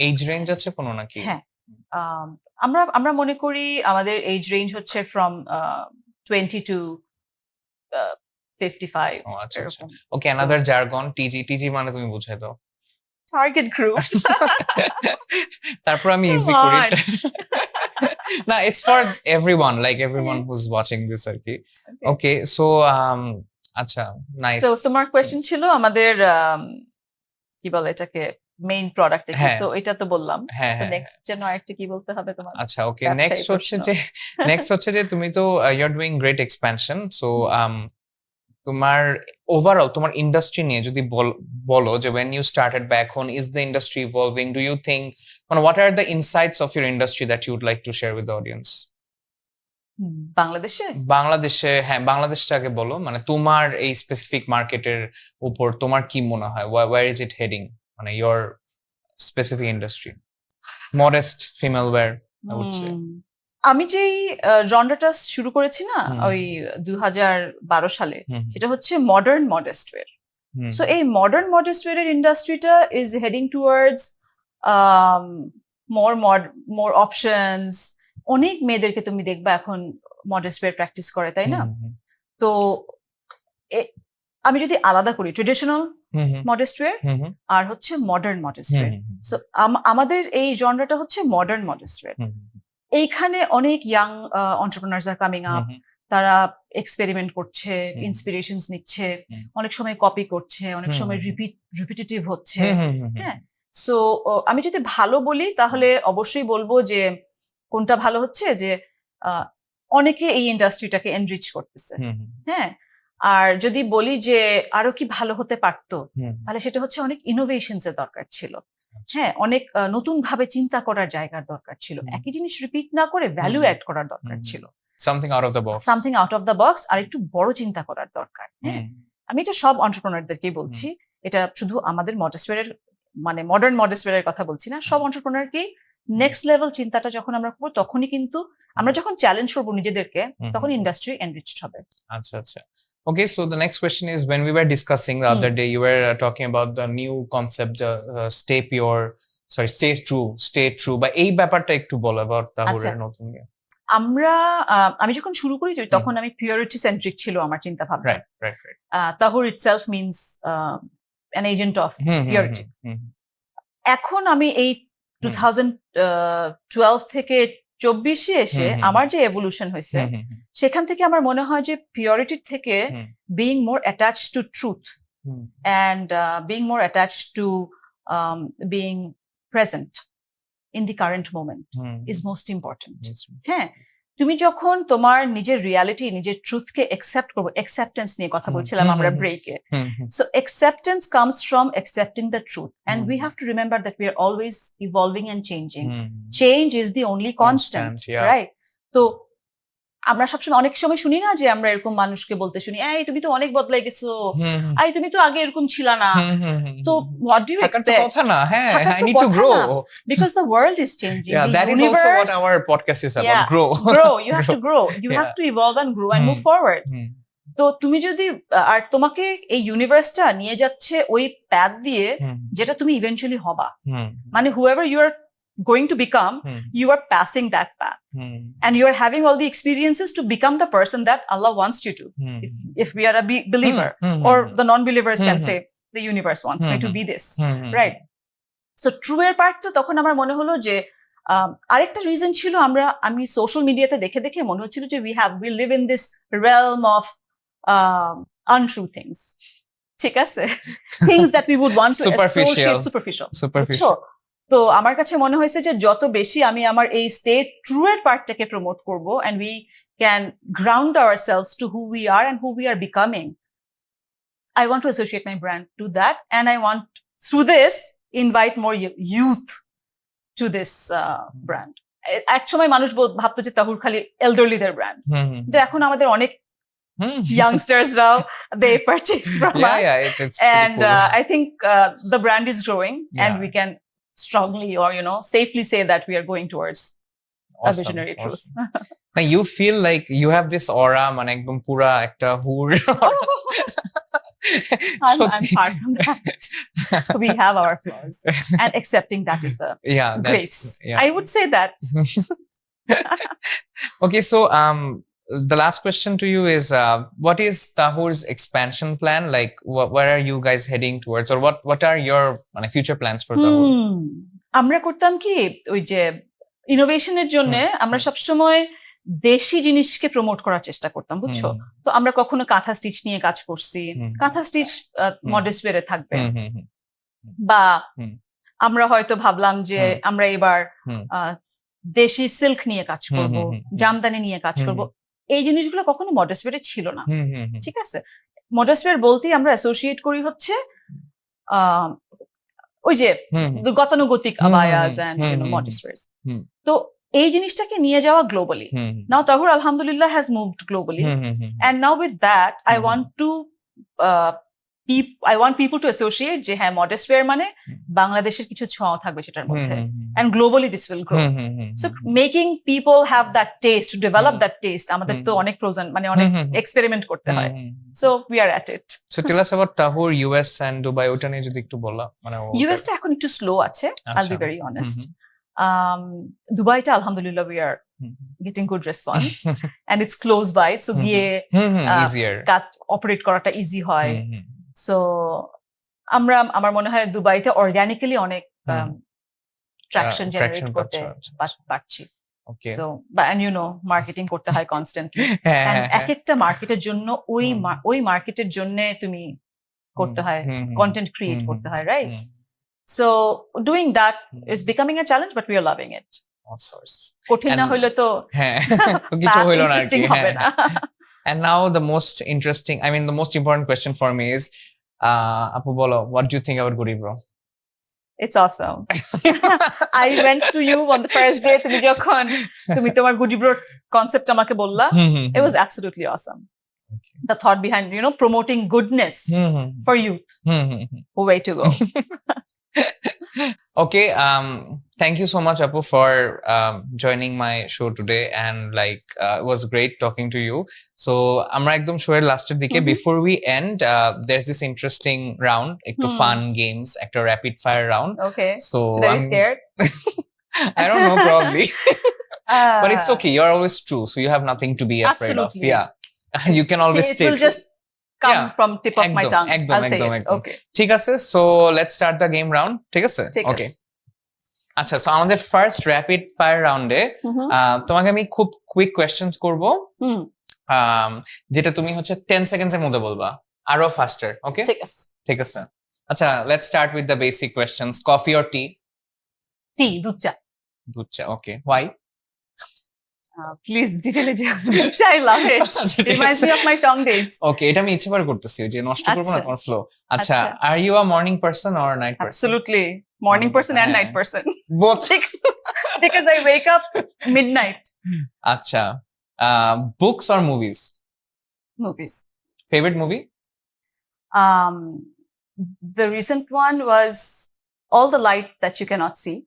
Age range আছে কোনো নাকি? হ্যাঁ, আমরা মনে করি আমাদের age range হচ্ছে from 20 to 55 ও আচ্ছা, আচ্ছা। এরকম। Okay, another jargon, TG মানে তুমি বুঝাই দাও। Target group. তারপর আমি ইজি Come করি। on. না, it's for everyone, like everyone who's watching this আর কি। Okay, so আচ্ছা, nice. So তোমার কোয়েশ্চেন ছিল আমাদের কি বলে এটাকে মেইন প্রোডাক্ট কি, হ্যাঁ। সো এটা তো বললাম। হ্যাঁ, হ্যাঁ। নেক্সট যেন আরেকটা কি বলতে হবে তোমার? আচ্ছা, ওকে, ব্যবসায়ী নেক্সট হচ্ছে যে তুমি তো you are doing great expansion, so তোমার ওভারঅল তোমার ইন্ডাস্ট্রি নিয়ে যদি বলো যে when you started back on, is the industry evolving? Do you think, what are the insights of your industry that you would like to share with the audience? বাংলাদেশে হ্যাঁ, বাংলাদেশটাকে বলো, মানে তোমার এই স্পেসিফিক মার্কেটের উপর তোমার কি মনে হয়, where is it heading, মানে your specific industry, modest female wear, I would say. আমি যেই জনরাটা শুরু করেছি না ওই 2012 সালে, সেটা হচ্ছে মডার্ন মডেস্ট ওয়্যার। সো এই মডার্ন মডেস্ট ওয়্যারের ইন্ডাস্ট্রিটা is heading towards more options. অনেক মেয়েদেরকে তুমি দেখবা এখন মডেস্ট ওয়্যার প্র্যাকটিস করে, তাই না? তো আমি যদি আলাদা করি ট্রেডিশনাল মডেস্ট ওয়্যার আর হচ্ছে মডার্ন মডেস্ট ওয়্যার, সো আমাদের এই জনরাটা হচ্ছে মডার্ন মডেস্ট ওয়্যার। এইখানে অনেক young entrepreneurs are coming up, তারা এক্সপেরিমেন্ট করছে, ইন্সপিরেশনস নিচ্ছে, অনেক সময় কপি করছে, অনেক সময় রিপিটেটিভ হচ্ছে। হ্যাঁ, সো আমি যদি ভালো বলি তাহলে অবশ্যই বলবো যে কোনটা ভালো হচ্ছে, যে অনেকে এই ইন্ডাস্ট্রিটাকে এনরিচ করতেছে। হ্যাঁ, আর যদি বলি যে আরো কি ভালো হতে পারতো, তাহলে সেটা হচ্ছে অনেক ইনোভেশনস এর দরকার ছিল। হ্যাঁ, অনেক নতুন ভাবে চিন্তা করার জায়গার দরকার ছিল, একই জিনিস রিপিট না করে ভ্যালু অ্যাড করার দরকার ছিল, something out of the box, আর একটু বড় চিন্তা করার দরকার। হ্যাঁ, আমি এটা সব এন্টারপ্রেনারদেরকেই বলছি, এটা শুধু আমাদের মডেস্টওয়্যারের মানে মডার্ন মডেস্টওয়্যারের কথা বলছি না, সব এন্টারপ্রেনারকেই নেক্সট লেভেল চিন্তাটা যখন আমরা করবো, তখনই কিন্তু আমরা যখন চ্যালেঞ্জ করবো নিজেদেরকে, তখন ইন্ডাস্ট্রি এনরিচড হবে। আচ্ছা, আচ্ছা। Okay, so the next question is, when we were discussing the other day, you were talking about the new concept, stay true, বা এই ব্যাপারটা একটু বলো about তাহুরের নতুন। আমি যখন শুরু করি তখন আমি পিউরিটি সেন্ট্রিক ছিল আমার চিন্তা ভাবনা। Right. তাহুর itself means an agent of purity. এখন আমি এই 2012 থেকে 24 এসে আমার যে এভলিউশন হয়েছে, সেখান থেকে আমার মনে হয় যে পিউরিটির থেকে being more attached to truth and being more attached to being present in the current moment is most important. হ্যাঁ, তুমি যখন তোমার নিজের রিয়ালিটি, নিজের ট্রুথকে অ্যাকসেপ্ট করবো, অ্যাকসেপ্টেন্স নিয়ে কথা বলছিলাম আমরা ব্রেকে, so acceptance comes from accepting the truth, and we have to remember that we are always evolving and changing. Change is the only constant, right? তো আমরা সবসময় অনেক সময় শুনি না যে আমরা এরকম মানুষকে বলতে শুনি, এই তুমি তো অনেক বদলাই গেছো, এই তুমি তো আগে এরকম ছিল না। তো what do you expect? কথা না, হ্যাঁ, থাকার I তো need to কথা grow. না, because the world is changing. Yeah, The that is also what universe- our podcast is about. Yeah, Grow. grow. You have to grow. You Yeah. have to evolve and grow and move forward. তো তুমি যদি আর তোমাকে এই ইউনিভার্সটা নিয়ে যাচ্ছে ওই path দিয়ে যেটা তুমি ইভেন্চুয়ালি হবা, মানে whoever you are going to become, you are passing that path and you are having all the experiences to become the person that Allah wants you to. If we are a believer, or the non-believers can say the universe wants me to be this, right? So true এর পার্টটা তখন আমার মনে হলো যে আরেকটা reason ছিল, আমি সোশ্যাল মিডিয়াতে দেখে দেখে মনে হচ্ছিল যে we live in this realm of untrue things. ঠিক আছে, things that we would want to associate superficial. তো আমার কাছে মনে হয়েছে যে যত বেশি আমি আমার এই স্টেট ট্রু এর পার্টটাকে প্রমোট করব, and we can ground ourselves to who we are and who we are becoming, I want to associate my brand to that, and I want through this invite more youth to this brand. একসময় মানুষ ভাবতো যে তাহুর খালি এল্ডারলিদের brand, কিন্তু এখন আমাদের অনেক youngsters-রাও they purchase from us. It's And cool. I think the brand is growing, and Yeah. we can strongly or safely say that we are going towards a visionary truth. Now you feel like you have this aura, মানে একদম পুরা একটা হুর। I'm far from that. We have our flaws, and accepting that is the grace. I would say that. Okay, so the last question to you is, what is Tahur's expansion plan? Like, where are you guys heading towards, or what are your future plans for Tahur? আমরা করতাম কি, ওই যে ইনোভেশনের জন্য আমরা সবসময় দেশি জিনিসকে প্রমোট করার চেষ্টা করতাম, বুঝছো? তো আমরা কখনো কাঁথা স্টিচ নিয়ে কাজ করছি, কাঁথা স্টিচ মডেস্ট ওয়্যারে থাকবে, বা আমরা হয়তো ভাবলাম যে আমরা এবার দেশি সিল্ক নিয়ে কাজ করব, জামদানি নিয়ে কাজ করব। এই জিনিসগুলো কখনো মডেস্ট ওয়্যারে ছিল না, ঠিক আছে? মডেস্ট ওয়্যার বলতেই আমরা অ্যাসোসিয়েট করি হচ্ছে ওই যে গতানুগতিক আবায়াস এন্ড মডেস্ট ওয়্যারস। তো এই জিনিসটাকে নিয়ে যাওয়া গ্লোবালি। নাও তাহুর আলহামদুলিল্লাহ has moved globally, and now with that I want people to associate যে হ্যাঁ, মডেস্ট ওয়্যার মানে বাংলাদেশের কিছু ছোঁয়া থাকবে সেটার মধ্যে, and globally this will grow. So making people have that taste, to develop that taste, আমাদের তো অনেক প্রয়োজন, মানে অনেক এক্সপেরিমেন্ট করতে হয়। So we are at it. So tell us about Tahur, US and Dubai, ওটা নিয়ে যদি একটু বলা। মানে US টা এখন একটু স্লো আছে, I'll be very honest. দুবাইটা আলহামদুলিল্লাহ we are getting good response and it's close by, so গিয়ে easier কাজ অপারেট করাটা ইজি হয়। সো আমার মনে হয় দুবাইতে অর্গানিক্যালি অনেক ট্রাকশন জেনারেট করতে পারছি। সো and মার্কেটিং করতে হয় কনস্ট্যান্টলি, and এক একটা মার্কেটের জন্য ওই মার্কেটের জন্য তুমি করতে হয়, কন্টেন্ট ক্রিয়েট করতে হয়, right? So doing that is becoming a challenge, but we are loving it. কঠিন না হইলে তো কিছু হইলো না আর কি। হবে না। And now the most important question for me is, আপু বলো, what do you think about Goody Bro? It's awesome. I went to you on the first day, তুমি তোমার Goody Bro concept আমাকে বললা, it was absolutely awesome. The thought behind promoting goodness for youth. Way to go. Okay, thank you so much, Apu, for joining my show today, and it was great talking to you. So আমরা একদম শোয়ের লাস্টের দিকে, before we end, there's this interesting round, একটু fun games, একটা rapid fire round. Okay, so should I be scared? I don't know, probably. But it's okay, you're always true, so you have nothing to be afraid absolutely. of. Yeah. You can always it stay will true. just come from tip of my tongue. I'll say it. একদম। Okay, ঠিক আছে, so let's start the game round. ঠিক আছে? Okay. আচ্ছা, so আমাদের first rapid fire রাউন্ডে তোমাকে আমি খুব কুইক কোয়েশ্চেন্স করব, যেটা তুমি হচ্ছে 10 সেকেন্ডস এর মধ্যে বলবা, আরো ফাস্টার। ওকে, ঠিক আছে। আচ্ছা, let's start with the basic questions. Coffee or tea? Tea, দুধ চা। দুধ চা, okay. Why? Please detail it. I love it. Reminds me of my tongue days. Okay, এটা আমি ইচ্ছে করে করতেছি, যে নষ্ট করব না তোমার ফ্লো। আচ্ছা, are you a morning person or a night person? Absolutely, morning person and night person. Both. Because I wake up midnight. আচ্ছা, Books or movies? Movies. Favorite movie? The recent one was All the Light That You Cannot See.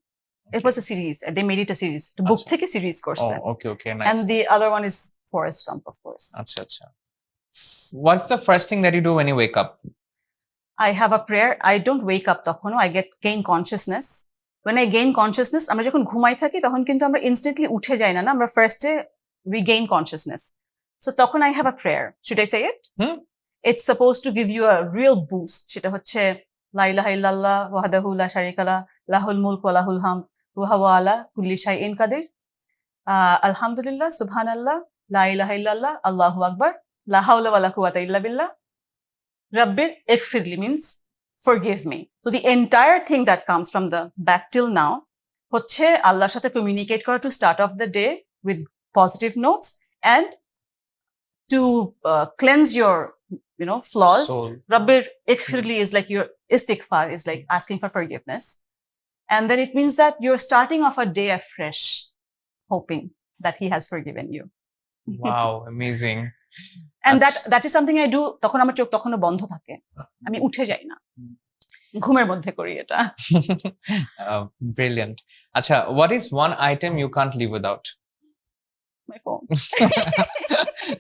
It was a series. They made it a series. The book Acha. থেকে series করছে. Oh, okay, nice. And the other one is Forrest Gump, of course. Acha. What's the first thing that you do when you wake up? I have a prayer. I don't wake up তখনও. I gain consciousness. When I gain consciousness, আমরা যখন ঘুমাই থাকি তখন কিন্তু আমরা instantly উঠে যাই না, আমরা ফার্স্টে we gain consciousness. So তখন I have a prayer. Should I say it? It's supposed to give you a real boost. সেটা হচ্ছে লা ইলাহা ইল্লাল্লাহ ওয়াহদাহু লা শারীকা লাহু লাহুল মুলকু ওয়া লাহুল হামদ ওয়া হুয়া আলা কুল্লি শাইইন কাদির। আলহামদুলিল্লাহ, সুবহানাল্লাহ, লা ইলাহা ইল্লাল্লাহ, আল্লাহু আকবার, লা হাওলা ওয়া লা কুওয়াতা ইল্লা বিল্লাহ, রাব্বির ইগফিরলি means forgive me. So the entire thing that comes from the back till now হচ্ছে আল্লাহর সাথে communicate করা to start off the day with positive notes and to cleanse your flaws. Soul. Rabbir ighfirli is like your istighfar is like asking for forgiveness, and then it means that you're starting off a day afresh, hoping that he has forgiven you. Wow, amazing. And that is something I do. তখন আমার চোখ তখনও বন্ধ থাকে, আমি উঠে যাই না, ঘুমের মধ্যে করি এটা. Brilliant. Acha, what is one item you can't live without? My phone.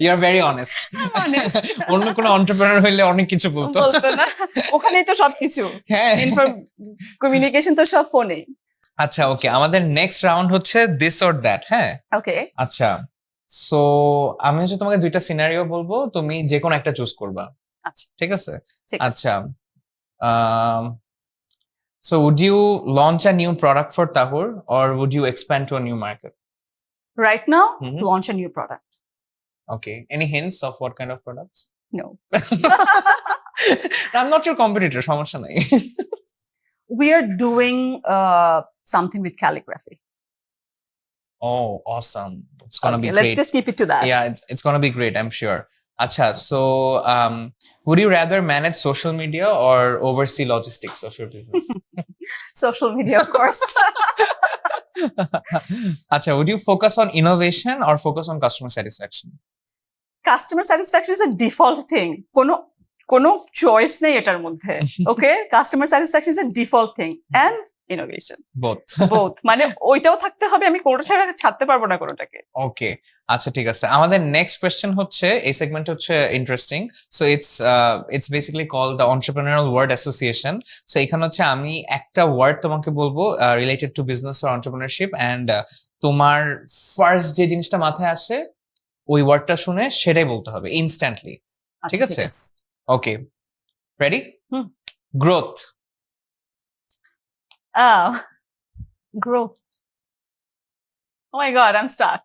You're very honest. Honest. অন্য কোনো entrepreneur হইলে অনেক কিছু বলতো। বলতো না, ওখানেই তো সবকিছু, হ্যাঁ। কমিউনিকেশন তো সব ফোনে. আচ্ছা, ওকে, আমাদের নেক্সট রাউন্ড হচ্ছে দিস অর দ্যাট। হ্যাঁ, ওকে, আচ্ছা, সো আমি হচ্ছে তোমাকে দুইটা সিনারিও বলবো, তুমি যে কোনো একটা চুজ করবা। আচ্ছা, ঠিক আছে? ঠিক আছে. আচ্ছা, so would you launch a new product for Tahur or would you expand to a new market? Right now, Mhm. launch a new product. Okay, any hints of what kind of products? No. I'm not your competitor, সমস্যা নাই। We are doing something with calligraphy. Oh, awesome. It's gonna be Let's great. just keep it to that. Yeah, it's gonna be great, I'm sure. Acha, so would you rather manage social media or oversee logistics of your business? Social media, of course. Acha, would you focus on innovation or focus on customer satisfaction? Customer satisfaction is a default thing. কোনো choice নেই এটার মধ্যে. Okay? Customer satisfaction is a default thing. And innovation. Both. Both. মানে ওইটাও থাকতে হবে, আমি কোনোটা ছাড়তে পারবো না কোনোটাকে. ওকে, আচ্ছা, ঠিক আছে। আমাদের নেক্সট কোয়েশ্চেন হচ্ছে, এই সেগমেন্ট হচ্ছে interesting. So it's basically called the entrepreneurial word association. So এখানে হচ্ছে আমি একটা ওয়ার্ড তোমাকে বলবো related to business or entrepreneurship, and তোমার ফার্স্ট যে জিনিসটা মাথায় আসে ওই ওয়ার্ডটা শুনে সেটাই বলতে হবে ইনস্ট্যান্টলি। ঠিক আছে? Okay, ready? Growth. Growth. Oh my God, I'm stuck.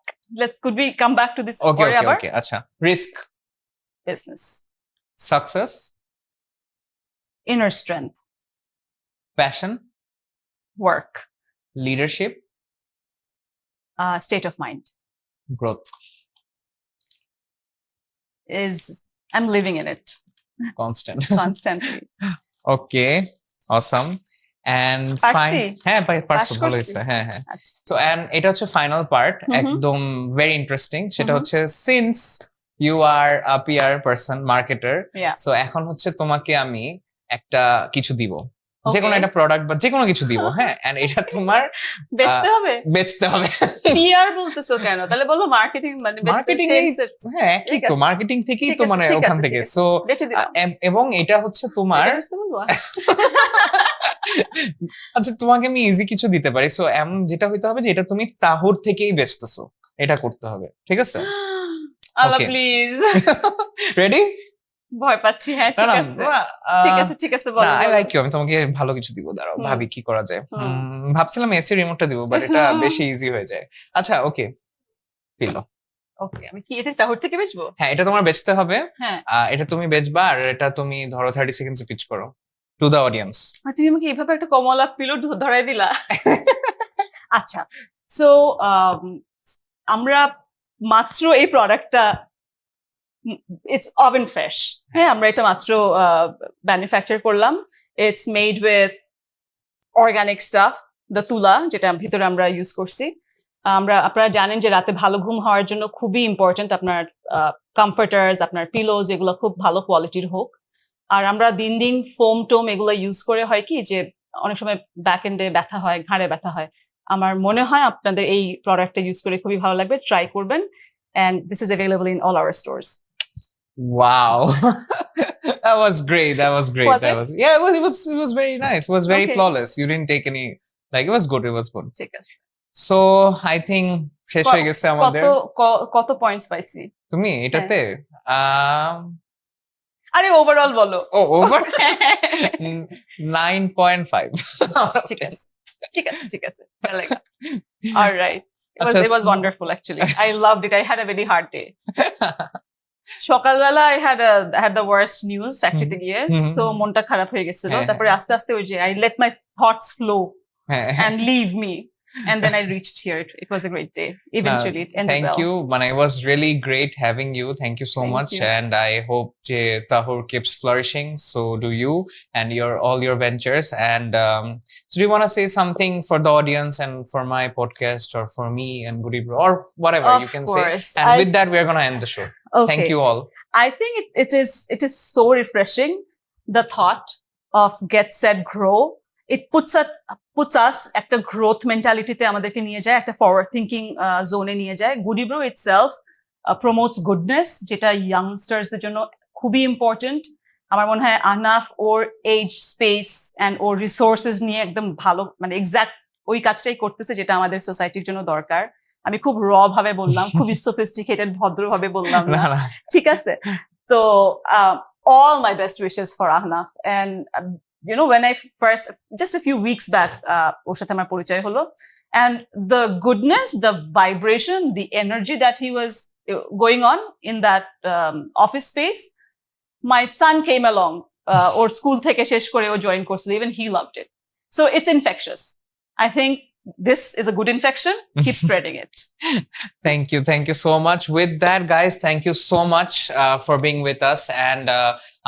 Could we come back to this? Okay. আচ্ছা, risk. Business. Success. Inner strength. Passion. Work. Leadership. State of mind. Growth. I'm living in it constant. constantly. Okay, awesome. And পারছি? হ্যাঁ, পারছো, pass ভালো করছি? হয়েছে। হ্যাঁ। আচ্ছা. তো এন্ড এটা হচ্ছে ফাইনাল পার্ট, একদম ভেরি ইন্টারেস্টিং। সেটা হচ্ছে, since you are a PR person, marketer, Yeah. So এখন হচ্ছে তোমাকে আমি একটা কিছু দিব, Okay. যে কোনো একটা প্রোডাক্ট বা যে কোনো কিছু দিব। হ্যাঁ, এন্ড এটা তোমার বেচতে হবে? বেচতে হবে। PR বলতেছো কেন? তাহলে বলো মার্কেটিং, মানে মার্কেটিং, হ্যাঁ, কি ঠিক তো আছে. মার্কেটিং থেকেই ঠিক তো আছে, মানে ঠিক ওখান আছে, থেকে। ঠিক আছে. সো বেচে দিলাম. এবং এটা হচ্ছে তোমার, এটা বেচতে বলবো? আচ্ছা, তোমাকে আমি ইজি কিছু দিতে পারি। সো এমন যেটা হইতে হবে যে এটা তুমি তাহুর থেকেই বেচতেছো, এটা করতে হবে। ঠিক আছে? আল্লাহ Okay. প্লিজ। রেডি? ভয় পাচ্ছি। হ্যাঁ, ঠিক আছে, ঠিক আছে, বলো। I like you. আমি তোমাকে ভালো কিছু দিব, দাঁড়াও ভাবি কি করা যায়। ভাবছিলাম এসি রিমোটটা দিব, বাট এটা বেশি ইজি হয়ে যায়। আচ্ছা, ওকে, পিলো। ওকে, আমি কি এটা তাহর থেকে বেচবো? হ্যাঁ, এটা তোমার বেচতে হবে। হ্যাঁ। এটা তুমি বেচবা, আর এটা তুমি ধরো 30 সেকেন্ডস পিচ করো টু দ্য অডিয়েন্স। তুমি আমাকে এইভাবে একটা কমলা পিলো ধরাই দিলা। আচ্ছা, সো আমরা মাত্র এই প্রোডাক্টটা, ইটস ওভেন ফ্রেশ। হ্যাঁ, আমরা এটা মাত্র ম্যানুফ্যাকচার করলাম। It's made with organic staff, the তুলা, যেটা ভিতরে আমরা ইউজ করছি। আপনারা জানেন যে রাতে ভালো ঘুম হওয়ার জন্য খুবই ইম্পর্টেন্ট আপনার কমফর্টার্স, আপনার পিলোজ এগুলো খুব ভালো কোয়ালিটির হোক। আর আমরা দিন দিন ফোম টোম এগুলো ইউজ করে হয় কি যে অনেক সময় ব্যাক এন্ডে ব্যথা হয়, ঘাড়ে ব্যথা হয়। আমার মনে হয় আপনাদের এই প্রোডাক্টটা ইউজ করে খুবই ভালো লাগবে, ট্রাই করবেন। And this is available in all our stores. Wow. That was great. That was great. Was that it? was yeah, it was very nice. It was very Okay. flawless. You didn't take any like it was good. It was good. ঠিক আছে। So I think শেষ হয়ে গেছে আমাদের। কত points পাইছি? তুমি এটাতে আরে ওভারঅল বলো। ওভার 9.5 ঠিক আছে ঠিক আছে alright it was wonderful actually. I loved it. I had a very hard day. সকালবেলা I had the worst news ফ্যাক্টরিতে গিয়ে, সো মনটা খারাপ হয়ে গেছিল। তারপরে আস্তে আস্তে ওই যে I let my thoughts flow and leave me. And then I reached here. It was a great day. Eventually, it ended thank well. you. Man, it was really great having you. Thank you so Thank much. you. And I hope Tahur keeps flourishing. So do you and all your ventures. And so do you want to say something for the audience and for my podcast or for me and Goody Bro or whatever Of you can course. say? And with that, we're going to end the show. Okay. Thank you all. I think it is so refreshing, the thought of get set grow. It puts us একটা growth mentality তে আমাদেরকে নিয়ে যায়, একটা forward thinking zone এ নিয়ে যায়. Goody Bro itself promotes goodness, যেটা youngsters-দের জন্য খুবই important. আমার মনে হয় আহনাফ ওর এজ স্পেস এন্ড ওর রিসোর্সেস নিয়ে একদম ভালো, মানে এক্সাক্ট ওই কাজটাই করতেছে যেটা আমাদের সোসাইটির জন্য দরকার। আমি খুব র ভাবে বললাম, খুবই সফিস্টিকেটেড ভদ্র ভাবে বললাম না, ঠিক আছে? তো all my best wishes for Ahnaf. And you know, when I first, just a few weeks back, ওর সাথে আমার পরিচয় হলো, and the goodness, the vibration, the energy that he was going on in that office space, my son came along, or school থেকে শেষ করে ও join করছিল, even he loved it. So it's infectious. I think this is a good infection. Keep spreading it. Thank you so much. With that, guys, thank you so much for being with us. And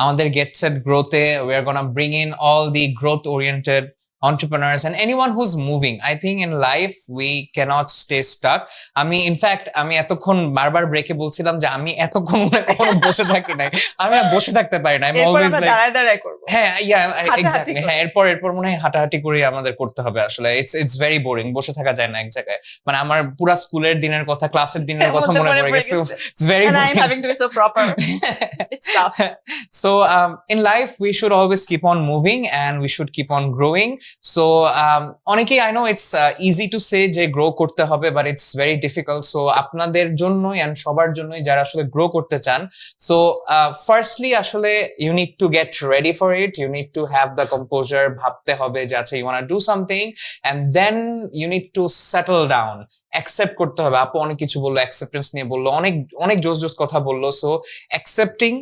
আমাদের Get Set Growth we are gonna bring in all the growth oriented entrepreneurs and anyone who's moving. I think in life we cannot stay stuck. আমি এতক্ষণ বারবার ব্রেকে বলছিলাম যে আমি এতক্ষণ কখনো বসে থাকি নাই, আমি না বসে থাকতে পারি না। I'm always like দাঁড়ায় করব। হ্যাঁ, এক্স্যাক্টলি। হ্যাঁ, এরপর মনে হয় হাঁটাহাঁটি করে আমাদের করতে হবে। আসলে ইটস ভেরি বোরিং, বসে থাকা যায় না এক জায়গায়। মানে আমার পুরো স্কুলের দিনের কথা, ক্লাসের দিনের কথা মনে পড়ে গেছে। It's very And boring. I'm having to be so proper. It's tough. So in life we should always keep on moving and we should keep on growing. So অনেকেই I know it's easy to say যে grow করতে হবে, but it's very difficult. So আপনাদের জন্যই and সবার জন্যই যারা আসলে grow করতে চান, so firstly আসলে you need to get ready for it. You need to have the composure, ভাবতে হবে যে আচ্ছা you want to do something, and then you need to settle down. Accept করতে হবে। আপু অনেক কিছু বললো, acceptance নিয়ে বললো, অনেক জোস কথা বললো। So accepting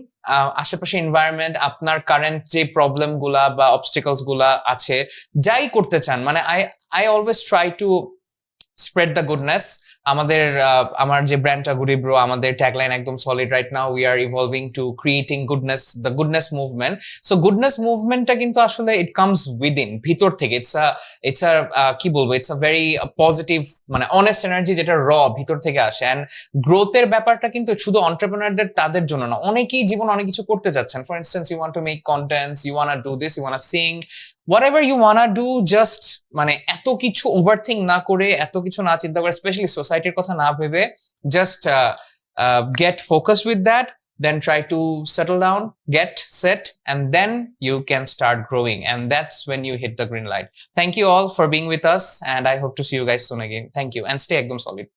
আশেপাশে এনভায়রনমেন্ট, আপনার কারেন্ট যে প্রবলেম গুলা বা অবস্টিকলস গুলা আছে, যাই করতে চান, মানে I always try to spread the goodness. আমার যে ব্র্যান্ডটা Goody Bro, আমাদের ট্যাগলাইন একদম solid. Right now we are evolving to creating goodness, the goodness movement. So goodness মুভমেন্টটা কিন্তু আসলে ইট কামস উইদিন, ভিতর থেকে। ইটস কি বলবো, ইটস আ ভেরি পজিটিভ, মানে অনেস্ট এনার্জি যেটা ভিতর থেকে আসে। অ্যান্ড গ্রোথের ব্যাপারটা কিন্তু শুধু এন্টারপ্রেনারদের তাদের জন্য না, অনেকেই জীবন অনেক কিছু করতে যাচ্ছেন। For instance you want to make contents, you want to do this, you want to sing, whatever you wanna do, just মানে এত কিছু ওভারথিঙ্ক না করে, এত কিছু না চিন্তা করে, স্পেশালি সোসাইটির কথা না ভেবে, just get focused with that, then try to settle down, get set, and then you can start growing, and that's when you hit the green light. Thank you all for being with us, and I hope to see you guys soon again. Thank you, and stay ekdom solid.